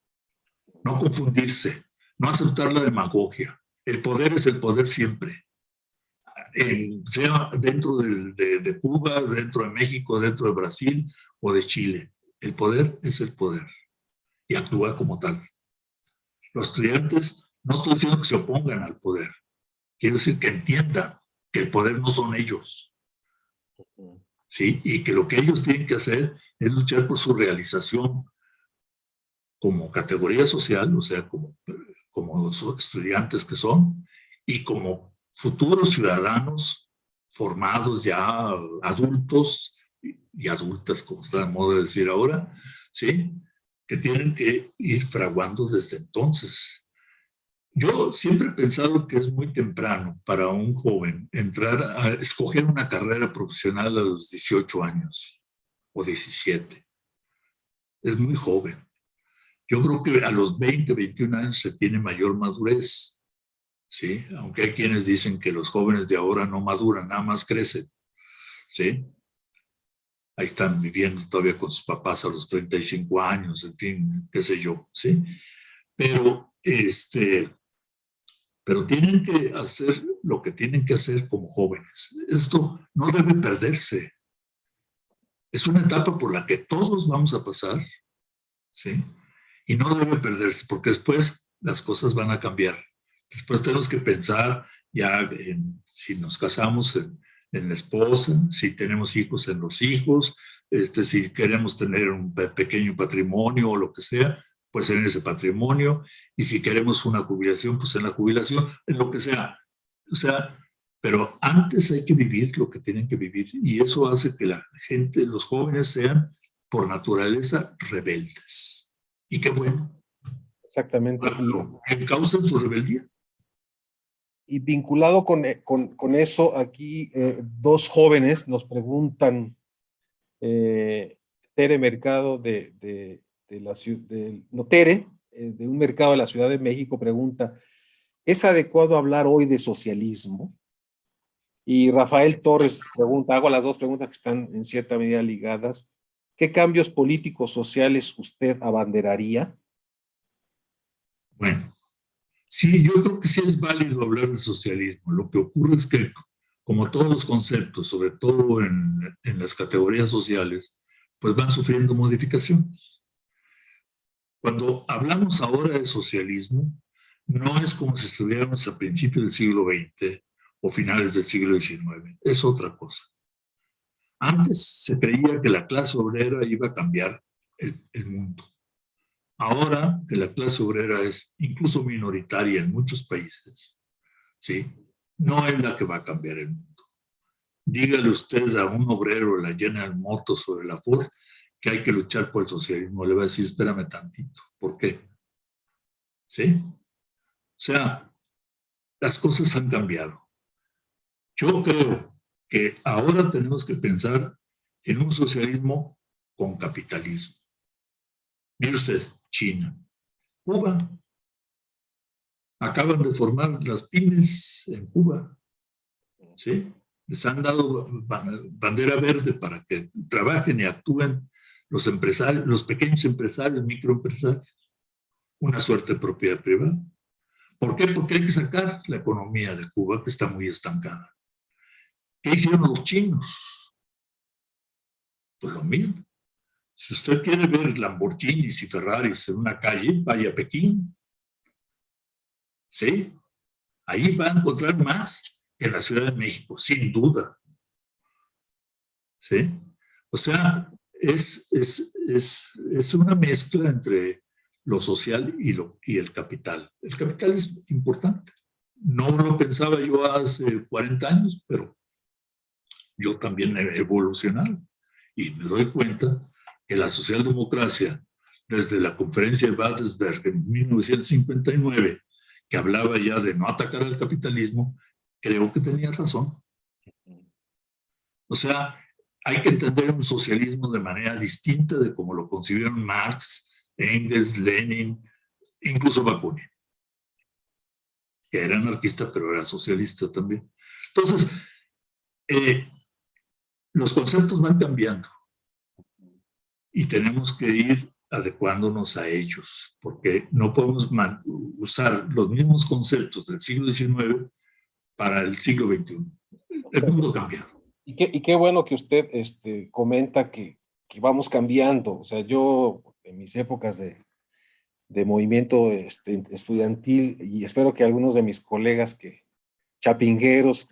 No confundirse, no aceptar la demagogia. El poder es el poder siempre. Sea dentro de Cuba, dentro de México, dentro de Brasil o de Chile. El poder es el poder y actúa como tal. Los estudiantes, no estoy diciendo que se opongan al poder, quiero decir que entiendan que el poder no son ellos, ¿sí? Y que lo que ellos tienen que hacer es luchar por su realización como categoría social, o sea, como estudiantes que son, y como futuros ciudadanos formados ya, adultos y adultas, como está de moda decir ahora, ¿sí? Que tienen que ir fraguando desde entonces. Yo siempre he pensado que es muy temprano para un joven entrar a escoger una carrera profesional a los 18 años o 17. Es muy joven. Yo creo que a los 20, 21 años se tiene mayor madurez, ¿sí? Aunque hay quienes dicen que los jóvenes de ahora no maduran, nada más crecen, ¿sí? Ahí están viviendo todavía con sus papás a los 35 años, en fin, qué sé yo, ¿sí? Pero, pero tienen que hacer lo que tienen que hacer como jóvenes. Esto no debe perderse. Es una etapa por la que todos vamos a pasar, ¿sí? y no debe perderse, porque después las cosas van a cambiar. Después tenemos que pensar ya en si nos casamos en la esposa, si tenemos hijos en los hijos, si queremos tener un pequeño patrimonio o lo que sea, pues en ese patrimonio, y si queremos una jubilación, pues en la jubilación, en lo que sea. O sea, pero antes hay que vivir lo que tienen que vivir, y eso hace que la gente, los jóvenes sean por naturaleza rebeldes. Y qué bueno.
Exactamente.
Que causan su rebeldía.
Y vinculado con eso, aquí dos jóvenes nos preguntan, Tere Mercado de la ciudad, no, Tere, de un mercado de la Ciudad de México, pregunta, ¿es adecuado hablar hoy de socialismo? Y Rafael Torres pregunta, hago las dos preguntas que están en cierta medida ligadas, ¿qué cambios políticos sociales usted abanderaría?
Bueno, sí, yo creo que sí es válido hablar de socialismo. Lo que ocurre es que, como todos los conceptos, sobre todo en las categorías sociales, pues van sufriendo modificaciones. Cuando hablamos ahora de socialismo, no es como si estuviéramos a principios del siglo XX o finales del siglo XIX, es otra cosa. Antes se creía que la clase obrera iba a cambiar el mundo. Ahora que la clase obrera es incluso minoritaria en muchos países, ¿sí? No es la que va a cambiar el mundo. Dígale usted a un obrero de la General Motors o de la Ford que hay que luchar por el socialismo. Le va a decir, espérame tantito. ¿Por qué? ¿Sí? O sea, las cosas han cambiado. Yo creo que ahora tenemos que pensar en un socialismo con capitalismo. Mire usted, China, Cuba, acaban de formar las pymes en Cuba, ¿sí? Les han dado bandera verde para que trabajen y actúen los empresarios, los pequeños empresarios, microempresarios, una suerte de propiedad privada. ¿Por qué? Porque hay que sacar la economía de Cuba, que está muy estancada. ¿Qué hicieron los chinos? Pues lo mismo. Si usted quiere ver Lamborghinis y Ferraris en una calle, vaya a Pekín. ¿Sí? Ahí va a encontrar más que en la Ciudad de México, sin duda. ¿Sí? O sea, es una mezcla entre lo social y el capital. El capital es importante. No lo pensaba yo hace 40 años, pero yo también he evolucionado y me doy cuenta que la socialdemocracia, desde la conferencia de Badesberg en 1959, que hablaba ya de no atacar al capitalismo, creo que tenía razón. O sea, hay que entender un socialismo de manera distinta de como lo concibieron Marx, Engels, Lenin, incluso Bakunin, que era anarquista, pero era socialista también. Entonces, los conceptos van cambiando y tenemos que ir adecuándonos a ellos, porque no podemos usar los mismos conceptos del siglo XIX para el siglo XXI. El mundo ha cambiado.
Y qué bueno que usted comenta que vamos cambiando. O sea, yo en mis épocas de movimiento estudiantil, y espero que algunos de mis colegas que chapingueros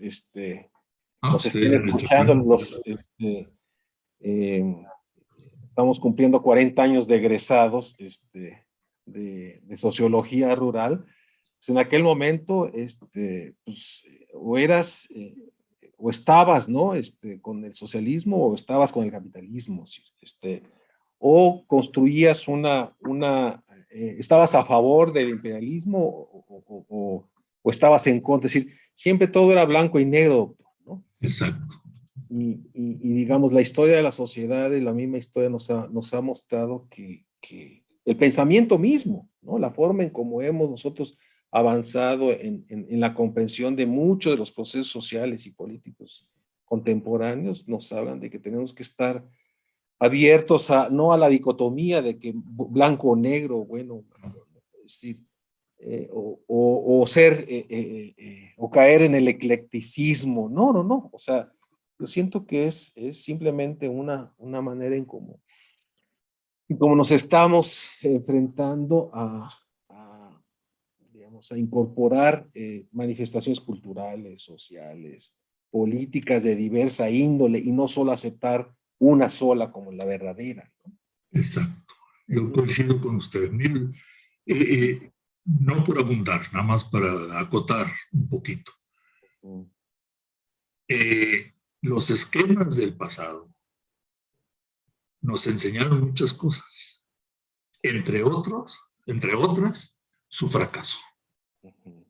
nos estén escuchando, estamos cumpliendo 40 años de egresados de sociología rural. Pues en aquel momento, pues, o eras, o estabas, ¿no? Con el socialismo o estabas con el capitalismo, o construías estabas a favor del imperialismo o estabas en contra, es decir, siempre todo era blanco y negro, ¿no?
Exacto.
Y digamos, la historia de la sociedad y la misma historia nos ha mostrado que el pensamiento mismo, ¿no? La forma en cómo hemos nosotros avanzado en la comprensión de muchos de los procesos sociales y políticos contemporáneos, nos hablan de que tenemos que estar abiertos no a la dicotomía de que blanco o negro, bueno, es decir, o ser, o caer en el eclecticismo. No, no, no. O sea, yo siento que es simplemente una manera en cómo Y como nos estamos enfrentando digamos, a incorporar manifestaciones culturales, sociales, políticas de diversa índole y no solo aceptar una sola como la verdadera, ¿no?
Exacto. Yo
Ujú,
coincido con usted. Mire, no por abundar, nada más para acotar un poquito.
ujú,
Los esquemas del pasado nos enseñaron muchas cosas, entre otras, su fracaso.
ujú.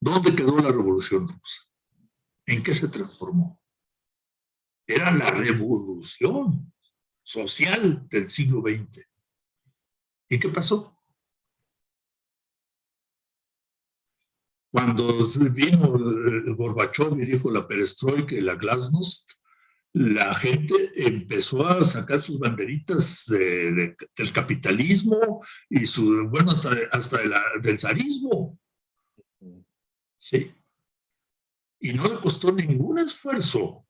¿Dónde quedó la Revolución Rusa? ¿En qué se transformó? Era la revolución social del siglo XX. ¿Y qué pasó? Cuando vino Gorbachev y dijo la perestroika y la glasnost, la gente empezó a sacar sus banderitas del capitalismo y bueno, hasta del zarismo, ¿sí? Y no le costó ningún esfuerzo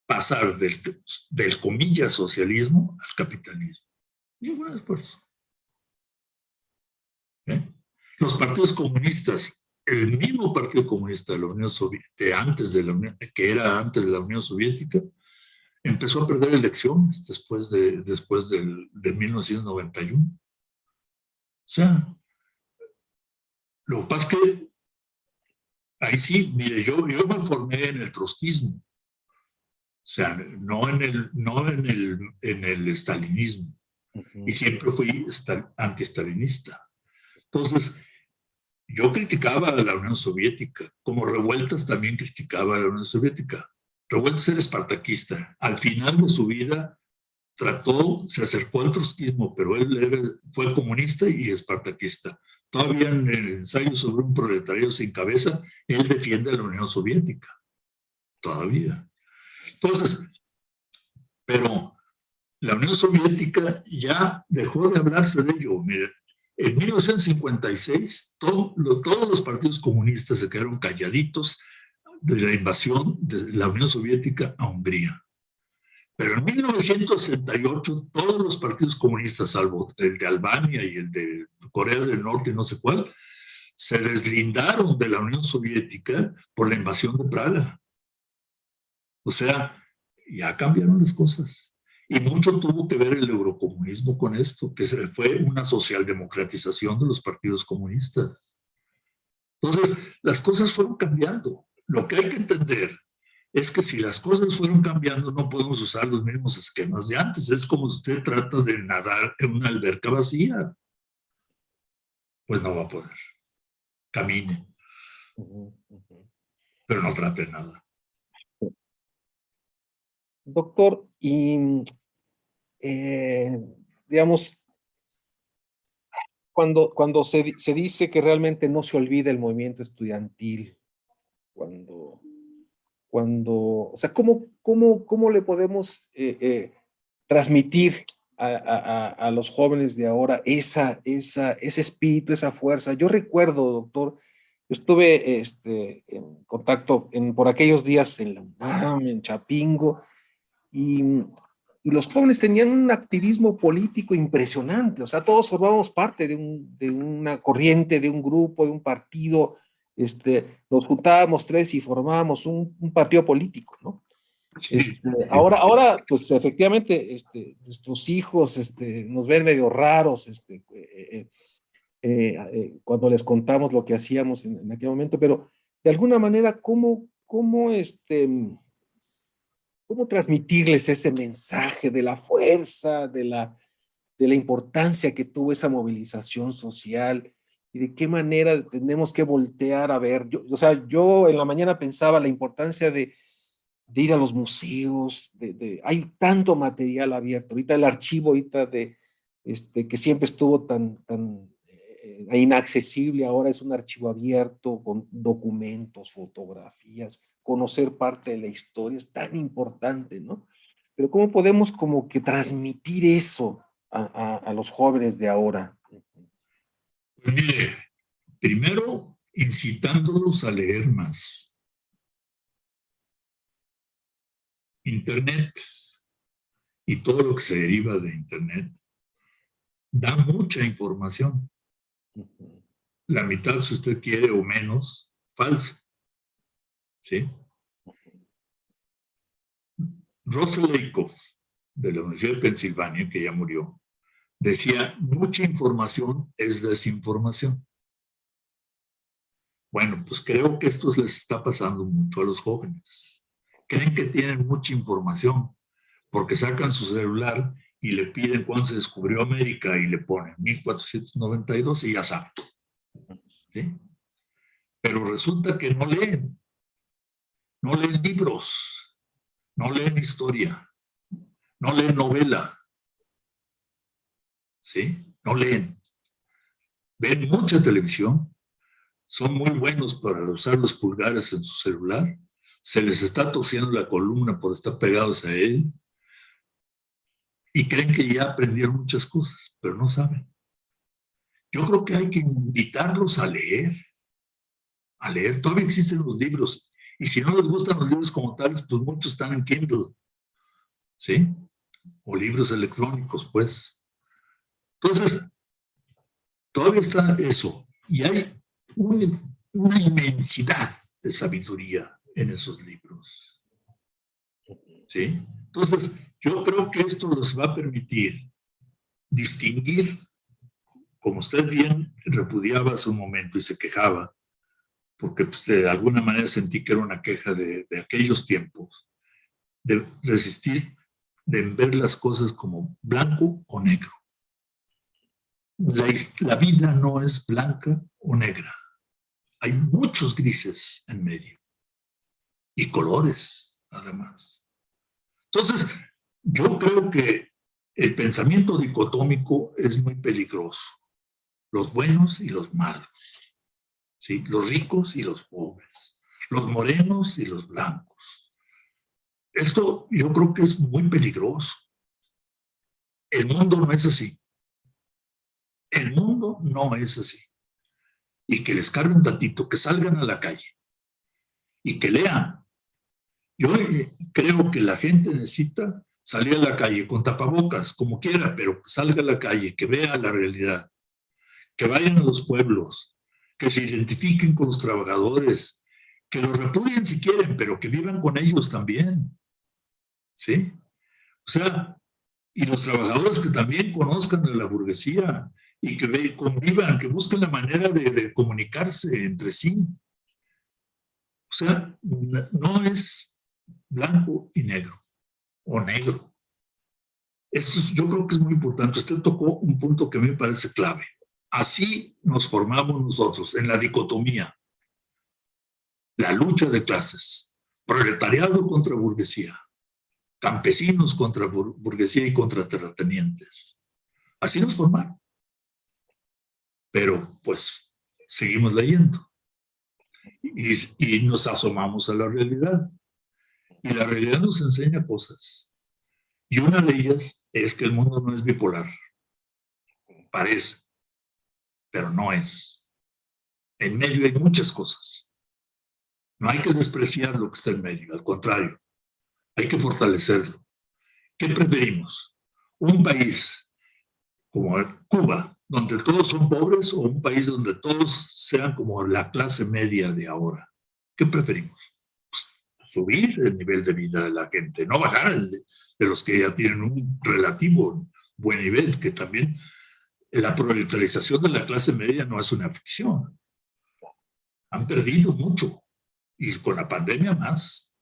pasar del comillas socialismo al capitalismo. Ningún esfuerzo. ¿Eh? Los partidos comunistas, el mismo Partido Comunista de la Unión Soviética, que era antes de la Unión Soviética, empezó a perder elecciones después de 1991. O sea, lo que pasa es que ahí sí, mire, yo me formé en el trotskismo, o sea, no en el estalinismo, y
Ujú,
siempre fui anti-stalinista. Entonces, yo criticaba a la Unión Soviética, como Revueltas también criticaba a la Unión Soviética. Revueltas era espartaquista. Al final de su vida se acercó al trotskismo, pero él fue comunista y espartaquista. Todavía en el ensayo sobre un proletariado sin cabeza, él defiende a la Unión Soviética. Todavía. Entonces, pero la Unión Soviética ya dejó de hablarse de ello. Mire, en 1956, todos los partidos comunistas se quedaron calladitos de la invasión de la Unión Soviética a Hungría. Pero en 1968, todos los partidos comunistas, salvo el de Albania y el de Corea del Norte y no sé cuál, se deslindaron de la Unión Soviética por la invasión de Praga. O sea, ya cambiaron las cosas. Y mucho tuvo que ver el eurocomunismo con esto, que fue una socialdemocratización de los partidos comunistas. Entonces, las cosas fueron cambiando. Lo que hay que entender es que si las cosas fueron cambiando, no podemos usar los mismos esquemas de antes. Es como si usted trata de nadar en una alberca vacía. Pues no va a poder. Camine,
ujú, ujú.
pero no trate nada.
Doctor, y eh, digamos, cuando se dice que realmente no se olvida el movimiento estudiantil, cuando, o sea, ¿cómo le podemos transmitir a los jóvenes de ahora ese espíritu, esa fuerza? Yo recuerdo, doctor, yo estuve en contacto por aquellos días en la UNAM, en Chapingo, y, y los jóvenes tenían un activismo político impresionante, o sea, todos formábamos parte de una corriente, de un grupo, de un partido, nos juntábamos tres y formábamos un partido político, ¿no?
Sí,
Ahora, pues efectivamente, nuestros hijos, nos ven medio raros, cuando les contamos lo que hacíamos en aquel momento, pero de alguna manera, ¿cómo transmitirles ese mensaje de la fuerza, de la importancia que tuvo esa movilización social y de qué manera tenemos que voltear a ver? O sea, yo en la mañana pensaba la importancia de ir a los museos, hay tanto material abierto. Ahorita el archivo, ahorita que siempre estuvo tan inaccesible, ahora es un archivo abierto con documentos, fotografías, conocer parte de la historia es tan importante, ¿no? Pero ¿cómo podemos como que transmitir eso a los jóvenes de ahora?
pues mire, primero incitándolos a leer más. Internet y todo lo que se deriva de Internet da mucha información. La mitad, si usted quiere, o menos, falsa. ¿Sí? Russell Lakoff, de la Universidad de Pensilvania, que ya murió, decía, mucha información es desinformación. Bueno, pues creo que esto les está pasando mucho a los jóvenes. Creen que tienen mucha información porque sacan su celular y le piden cuándo se descubrió América y le ponen 1492 y ya saben. ¿Sí? Pero resulta que no leen libros, no leen historia, no leen novela, ¿sí? No leen. Ven mucha televisión, son muy buenos para usar los pulgares en su celular, se les está torciendo la columna por estar pegados a él y creen que ya aprendieron muchas cosas, pero no saben. Yo creo que hay que invitarlos a leer. Todavía existen los libros. Y si no les gustan los libros como tales, pues muchos están en Kindle, ¿sí? O libros electrónicos, pues. Entonces, todavía está eso. Y hay una inmensidad de sabiduría en esos libros, ¿sí? Entonces, yo creo que esto les va a permitir distinguir, como usted bien repudiaba hace un momento y se quejaba, porque pues, de alguna manera sentí que era una queja de aquellos tiempos, de resistir, de ver las cosas como blanco o negro. La vida no es blanca o negra. Hay muchos grises en medio y colores, además. Entonces, yo creo que el pensamiento dicotómico es muy peligroso. Los buenos y los malos, ¿sí? Los ricos y los pobres, los morenos y los blancos. Esto yo creo que es muy peligroso. El mundo no es así. El mundo no es así. Y que les cargue un tantito, que salgan a la calle y que lean. Yo creo que la gente necesita salir a la calle con tapabocas, como quiera, pero que salga a la calle, que vea la realidad, que vayan a los pueblos, que se identifiquen con los trabajadores, que los repudien si quieren, pero que vivan con ellos también. ¿Sí? O sea, y los trabajadores que también conozcan a la burguesía y que convivan, que busquen la manera de comunicarse entre sí. O sea, no es blanco y negro, o negro. Esto yo creo que es muy importante. Usted tocó un punto que a mí me parece clave. Así nos formamos nosotros, en la dicotomía. La lucha de clases. Proletariado contra burguesía. Campesinos contra burguesía y contra terratenientes. Así nos formaron. Pero, pues, seguimos leyendo. Y nos asomamos a la realidad. Y la realidad nos enseña cosas. Y una de ellas es que el mundo no es bipolar. Parece, pero no es. En medio hay muchas cosas. No hay que despreciar lo que está en medio, al contrario, hay que fortalecerlo. ¿Qué preferimos? ¿Un país como Cuba, donde todos son pobres, o un país donde todos sean como la clase media de ahora? ¿Qué preferimos? Subir el nivel de vida de la gente, no bajar el de los que ya tienen un relativo buen nivel, que también la proletarización de la clase media no es una ficción. Han perdido mucho, y con la pandemia más.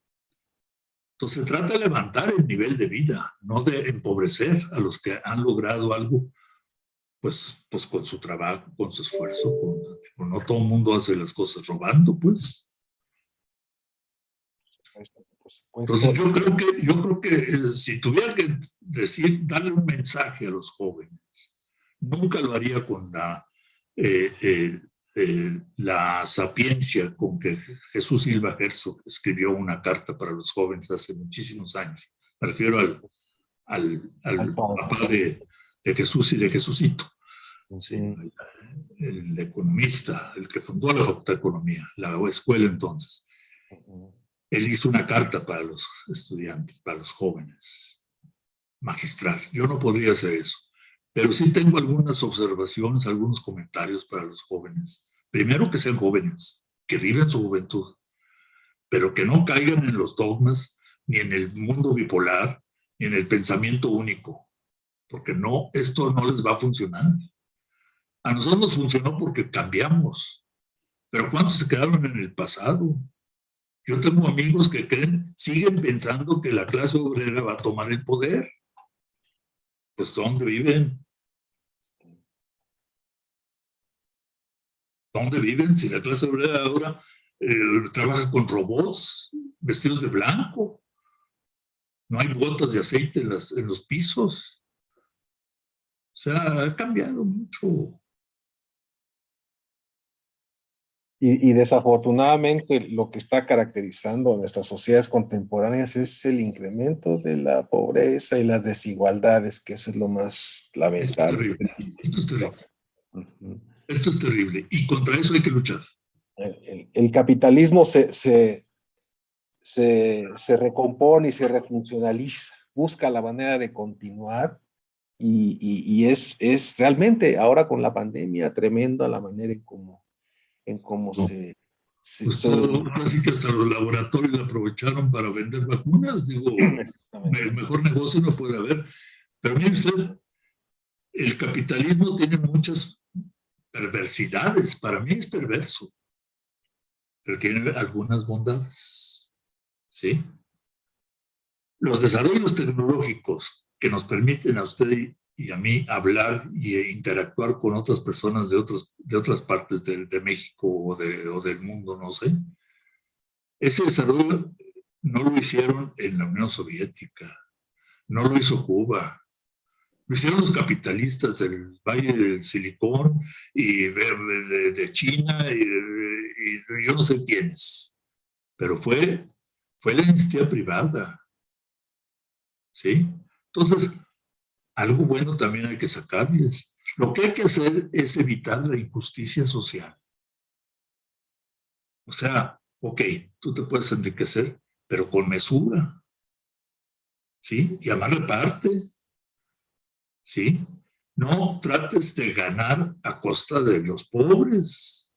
Entonces se trata de levantar el nivel de vida, no de empobrecer a los que han logrado algo, pues con su trabajo, con su esfuerzo. No todo el mundo hace las cosas robando, pues. Entonces yo creo que si tuviera que darle un mensaje a los jóvenes, nunca lo haría con la sapiencia con que Jesús Silva Herzog escribió una carta para los jóvenes hace muchísimos años. Me refiero al papá de Jesús y de Jesucito. Sí, el economista, el que fundó la Facultad de Economía, la escuela entonces. Él hizo una carta para los estudiantes, para los jóvenes, magistral. Yo no podría hacer eso. Pero sí tengo algunas observaciones, algunos comentarios para los jóvenes. Primero, que sean jóvenes, que vivan su juventud, pero que no caigan en los dogmas, ni en el mundo bipolar, ni en el pensamiento único, porque no, esto no les va a funcionar. A nosotros nos funcionó porque cambiamos, pero ¿cuántos se quedaron en el pasado? Yo tengo amigos que creen, siguen pensando que la clase obrera va a tomar el poder. Pues ¿dónde viven? ¿Dónde viven? Si la clase obrera ahora trabaja con robots vestidos de blanco, no hay gotas de aceite en los pisos. O sea, ha cambiado mucho.
Y desafortunadamente lo que está caracterizando a nuestras sociedades contemporáneas es el incremento de la pobreza y las desigualdades, que eso es lo más
Esto es
lamentable.
terrible. Esto es terrible.
Ujú.
Esto es terrible. Y contra eso hay que luchar.
El capitalismo se recompone y se refuncionaliza, busca la manera de continuar y es realmente ahora con la pandemia tremenda la manera en cómo
No. Pues todo, así que hasta los laboratorios aprovecharon para vender vacunas. Digo, el mejor negocio no puede haber. Pero mire usted, el capitalismo tiene muchas perversidades. Para mí es perverso, pero tiene algunas bondades. ¿Sí? Los desarrollos tecnológicos que nos permiten a usted y a mí hablar e interactuar con otras personas de otras partes de México o del mundo, no sé. Ese desarrollo no lo hicieron en la Unión Soviética, no lo hizo Cuba, lo hicieron los capitalistas del Valle del Silicón y de China y yo no sé quiénes, pero fue la iniciativa privada, ¿sí? Entonces, algo bueno también hay que sacarles. Lo que hay que hacer es evitar la injusticia social. O sea, ok, tú te puedes enriquecer, pero con mesura, ¿sí? Y además reparte, ¿sí? No trates de ganar a costa de los pobres.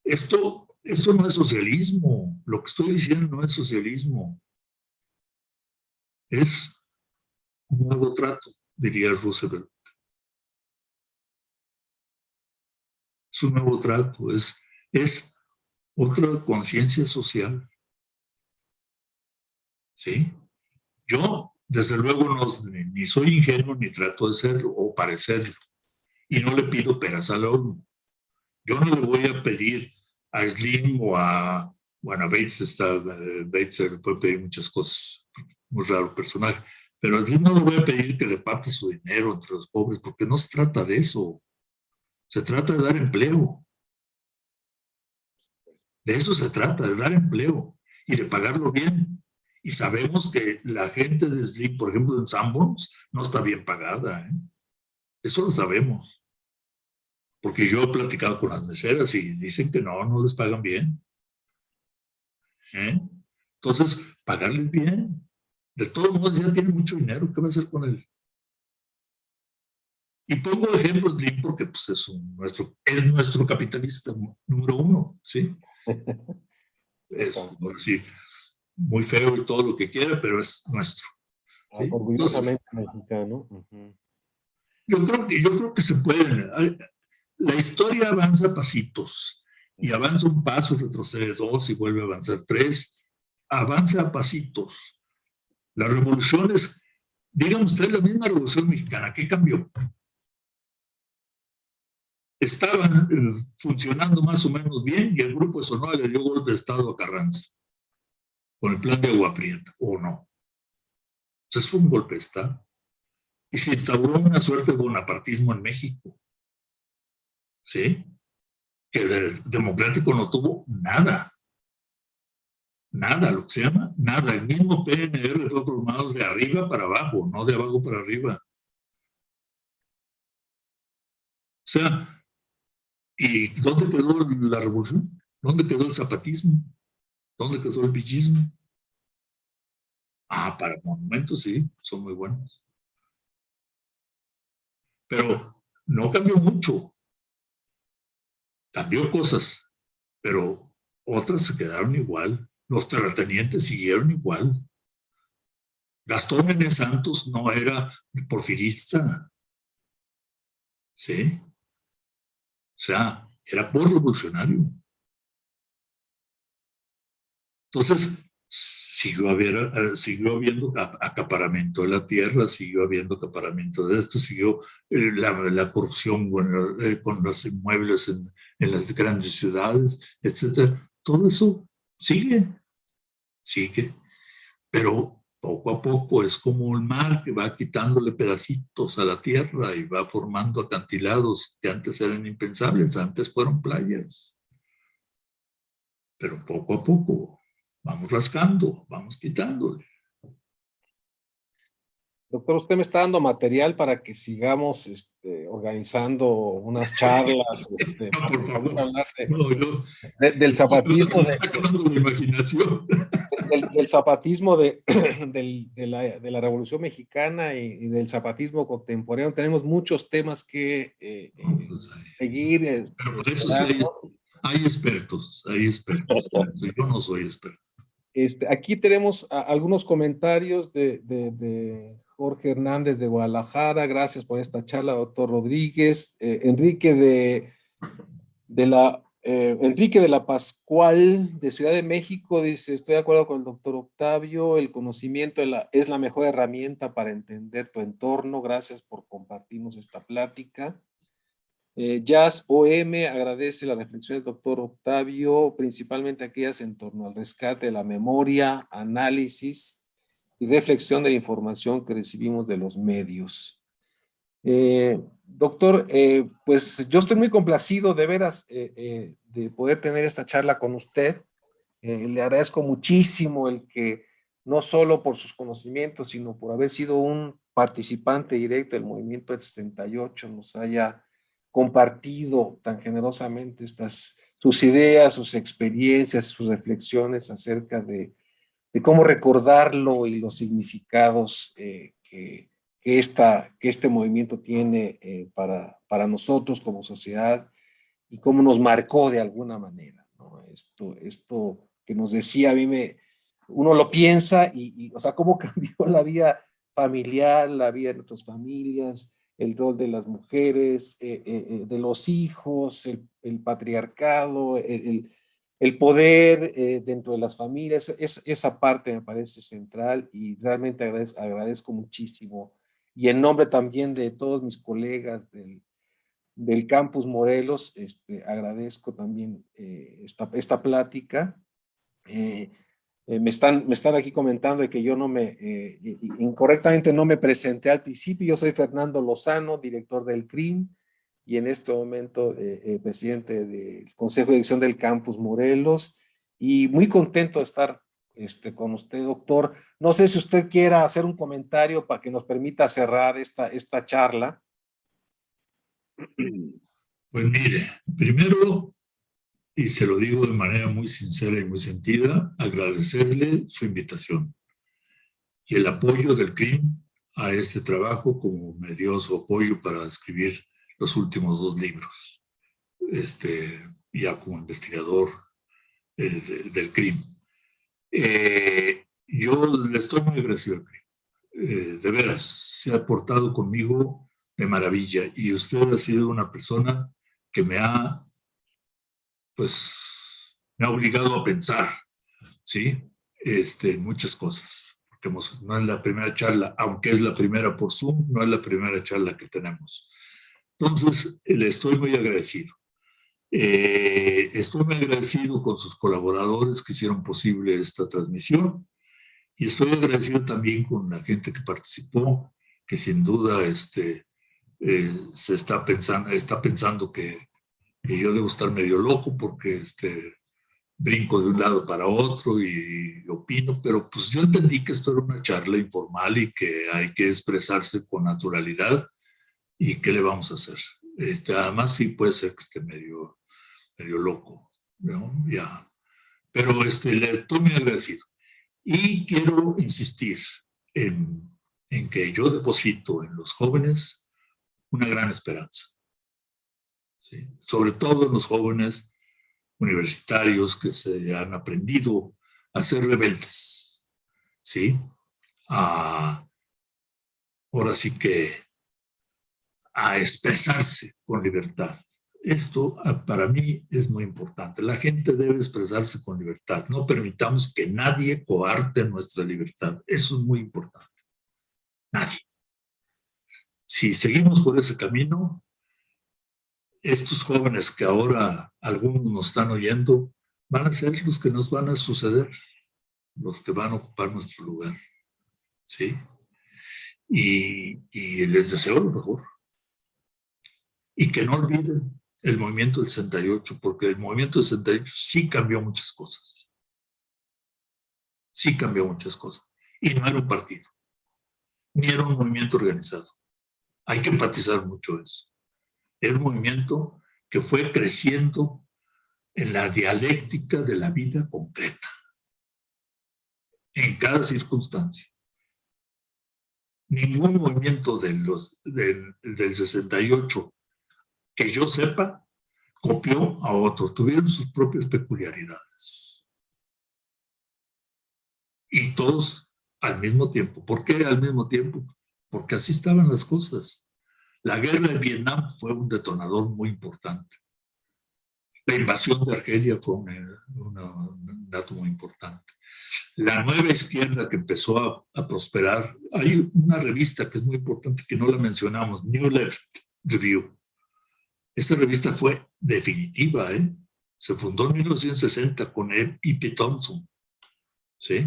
Esto no es socialismo. Lo que estoy diciendo no es socialismo. Es un nuevo trato, diría Roosevelt. Es un nuevo trato, es otra conciencia social. ¿Sí? Yo, desde luego, ni soy ingenuo ni trato de serlo o parecerlo. Y no le pido peras al horno. Yo no le voy a pedir a Slim bueno, a Bates, Bates le puede pedir muchas cosas, muy raro personaje, pero a Slim no le voy a pedir que le parte su dinero entre los pobres, porque no se trata de eso. Se trata de dar empleo. De eso se trata, de dar empleo y de pagarlo bien. Y sabemos que la gente de Slim, por ejemplo, en Sanborns, no está bien pagada. ¿Eh? Eso lo sabemos. Porque yo he platicado con las meseras y dicen que no les pagan bien. ¿Eh? Entonces, pagarles bien. De todos modos, ya tiene mucho dinero. ¿Qué va a hacer con él? Y pongo ejemplos, Slim, porque pues, es nuestro capitalista número uno. ¿Sí? Es, por decir, muy feo y todo lo que quiera, pero es nuestro. ¿Sí? Entonces,
orgullosamente mexicano. Uh-huh.
yo creo que se puede. La historia avanza a pasitos y avanza un paso, retrocede dos y vuelve a avanzar tres. Avanza a pasitos. Las revoluciones, digan ustedes, la misma revolución mexicana, ¿qué cambió? Estaban funcionando más o menos bien y el grupo de Sonora le dio golpe de Estado a Carranza con el plan de Agua Prieta, ¿o no? Entonces fue un golpe de Estado. Y se instauró una suerte de bonapartismo en México. ¿Sí? Que el democrático no tuvo nada. Nada, lo que se llama nada. El mismo PNR fue formado de arriba para abajo, no de abajo para arriba. O sea, ¿y dónde quedó la revolución? ¿Dónde quedó el zapatismo? ¿Dónde quedó el villismo? Ah, para monumentos sí, son muy buenos. pero no cambió mucho. Cambió cosas, pero otras se quedaron igual. Los terratenientes siguieron igual. Gastón N. Santos no era porfirista, ¿sí? O sea, era por-revolucionario. Entonces, siguió habiendo acaparamiento de la tierra, siguió habiendo acaparamiento de esto, siguió la corrupción con los inmuebles en las grandes ciudades, etcétera. Todo eso sigue, pero poco a poco es como el mar que va quitándole pedacitos a la tierra y va formando acantilados que antes eran impensables, antes fueron playas. Pero poco a poco vamos rascando, vamos quitándole.
Doctor, usted me está dando material para que sigamos organizando unas charlas.
No, por favor.
Hablar
No, yo,
del zapatismo.
Se me está acabando la imaginación.
Del zapatismo de la Revolución Mexicana y del zapatismo contemporáneo. Tenemos muchos temas que seguir.
Pero por eso sí hay expertos, hay expertos. Yo no soy experto.
Aquí tenemos algunos comentarios de Jorge Hernández de Guadalajara. Gracias por esta charla, doctor Rodríguez. Enrique de la Pascual de Ciudad de México dice: estoy de acuerdo con el doctor Octavio, el conocimiento es la mejor herramienta para entender tu entorno. Gracias por compartirnos esta plática. Jazz OM agradece la reflexión del doctor Octavio, principalmente aquellas en torno al rescate de la memoria, análisis y reflexión de la información que recibimos de los medios. Doctor, pues yo estoy muy complacido de veras de poder tener esta charla con usted. Le agradezco muchísimo el que no solo por sus conocimientos, sino por haber sido un participante directo del movimiento del 68, nos haya compartido tan generosamente sus ideas, sus experiencias, sus reflexiones acerca de cómo recordarlo y los significados que este movimiento tiene para nosotros como sociedad y cómo nos marcó de alguna manera, ¿no? Esto que nos decía, uno lo piensa o sea, cómo cambió la vida familiar, la vida de nuestras familias, el rol de las mujeres, de los hijos, el patriarcado, el poder dentro de las familias. Esa parte me parece central y realmente agradezco muchísimo. Y en nombre también de todos mis colegas del Campus Morelos, agradezco también esta plática. Me están aquí comentando de que yo incorrectamente no me presenté al principio. Yo soy Fernando Lozano, director del CRIM, y en este momento presidente del Consejo de Dirección del Campus Morelos, y muy contento de estar con usted, doctor. No sé si usted quiera hacer un comentario para que nos permita cerrar esta charla.
Pues mire, primero, y se lo digo de manera muy sincera y muy sentida, agradecerle su invitación y el apoyo del CRIM a este trabajo, como me dio su apoyo para escribir los últimos 2 libros, ya como investigador del CRIM. Yo le estoy muy agradecido al CRIM. De veras, se ha portado conmigo de maravilla y usted ha sido una persona que me ha obligado a pensar, ¿sí? Muchas cosas. Porque no es la primera charla, aunque es la primera por Zoom, no es la primera charla que tenemos. Entonces, le estoy muy agradecido. Estoy muy agradecido con sus colaboradores que hicieron posible esta transmisión y estoy agradecido también con la gente que participó, que sin duda se está pensando que yo debo estar medio loco porque brinco de un lado para otro y opino, pero pues yo entendí que esto era una charla informal y que hay que expresarse con naturalidad y qué le vamos a hacer. Además sí puede ser que esté medio loco, ¿no? Ya. Pero le estoy muy agradecido. Y quiero insistir en que yo deposito en los jóvenes una gran esperanza. ¿Sí? Sobre todo en los jóvenes universitarios que se han aprendido a ser rebeldes. ¿Sí? Ahora sí que a expresarse con libertad. Esto para mí es muy importante. La gente debe expresarse con libertad. No permitamos que nadie coarte nuestra libertad. Eso es muy importante. Nadie. Si seguimos por ese camino, estos jóvenes que ahora algunos nos están oyendo van a ser los que nos van a suceder, los que van a ocupar nuestro lugar. ¿Sí? Y les deseo lo mejor. Y que no olviden el movimiento del 68, porque el movimiento del 68 sí cambió muchas cosas. Sí cambió muchas cosas. Y no era un partido, ni era un movimiento organizado. Hay que enfatizar mucho eso. Era un movimiento que fue creciendo en la dialéctica de la vida concreta, en cada circunstancia. Ningún movimiento del 68, que yo sepa, copió a otro, tuvieron sus propias peculiaridades. Y todos al mismo tiempo. ¿Por qué al mismo tiempo? Porque así estaban las cosas. La guerra de Vietnam fue un detonador muy importante. La invasión de Argelia fue un dato muy importante. La nueva izquierda que empezó a prosperar. Hay una revista que es muy importante que no la mencionamos, New Left Review. Esta revista fue definitiva, ¿eh? Se fundó en 1960 con E.P. Thompson, ¿sí?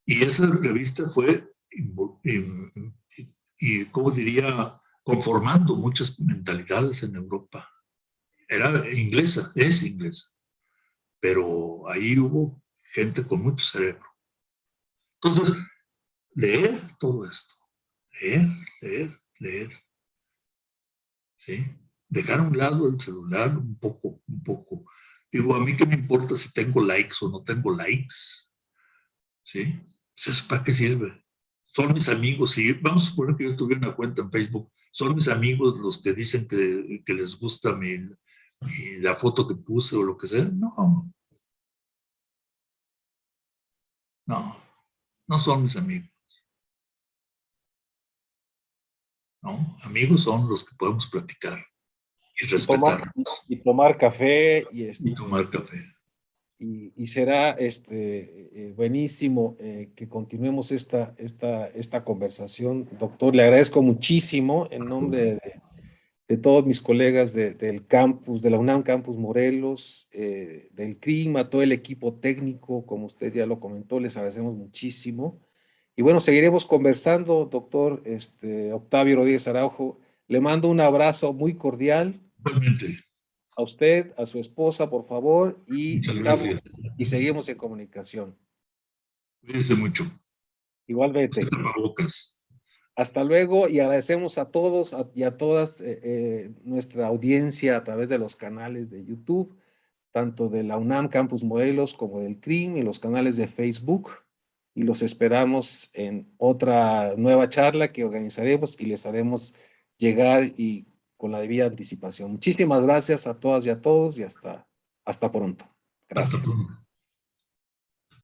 Y esa revista fue, y ¿cómo diría?, conformando muchas mentalidades en Europa. Era inglesa, es inglesa, pero ahí hubo gente con mucho cerebro. Entonces, leer todo esto, leer, ¿sí? Dejar a un lado el celular un poco. Digo, a mí qué me importa si tengo likes o no tengo likes, ¿sí? ¿Eso para qué sirve? Son mis amigos, y vamos a suponer que yo tuviera una cuenta en Facebook, son mis amigos los que dicen que les gusta la foto que puse o lo que sea. No son mis amigos. No, amigos son los que podemos platicar y respetar.
Y tomar café
Y tomar café.
Y será buenísimo que continuemos esta conversación. Doctor, le agradezco muchísimo en nombre de todos mis colegas del campus, de la UNAM Campus Morelos, del CRIM, todo el equipo técnico, como usted ya lo comentó, les agradecemos muchísimo. Y bueno, seguiremos conversando, doctor Octavio Rodríguez Araujo. Le mando un abrazo muy cordial.
Igualmente.
A usted, a su esposa, por favor,
Muchas gracias.
Y seguimos en comunicación.
Cuídense mucho.
Igualmente.
Tapabocas.
Hasta luego y agradecemos a todos y a todas nuestra audiencia a través de los canales de YouTube, tanto de la UNAM Campus Morelos como del CRIM y los canales de Facebook. Y los esperamos en otra nueva charla que organizaremos y les haremos llegar y con la debida anticipación. Muchísimas gracias a todas y a todos y hasta pronto. Gracias.
Hasta pronto.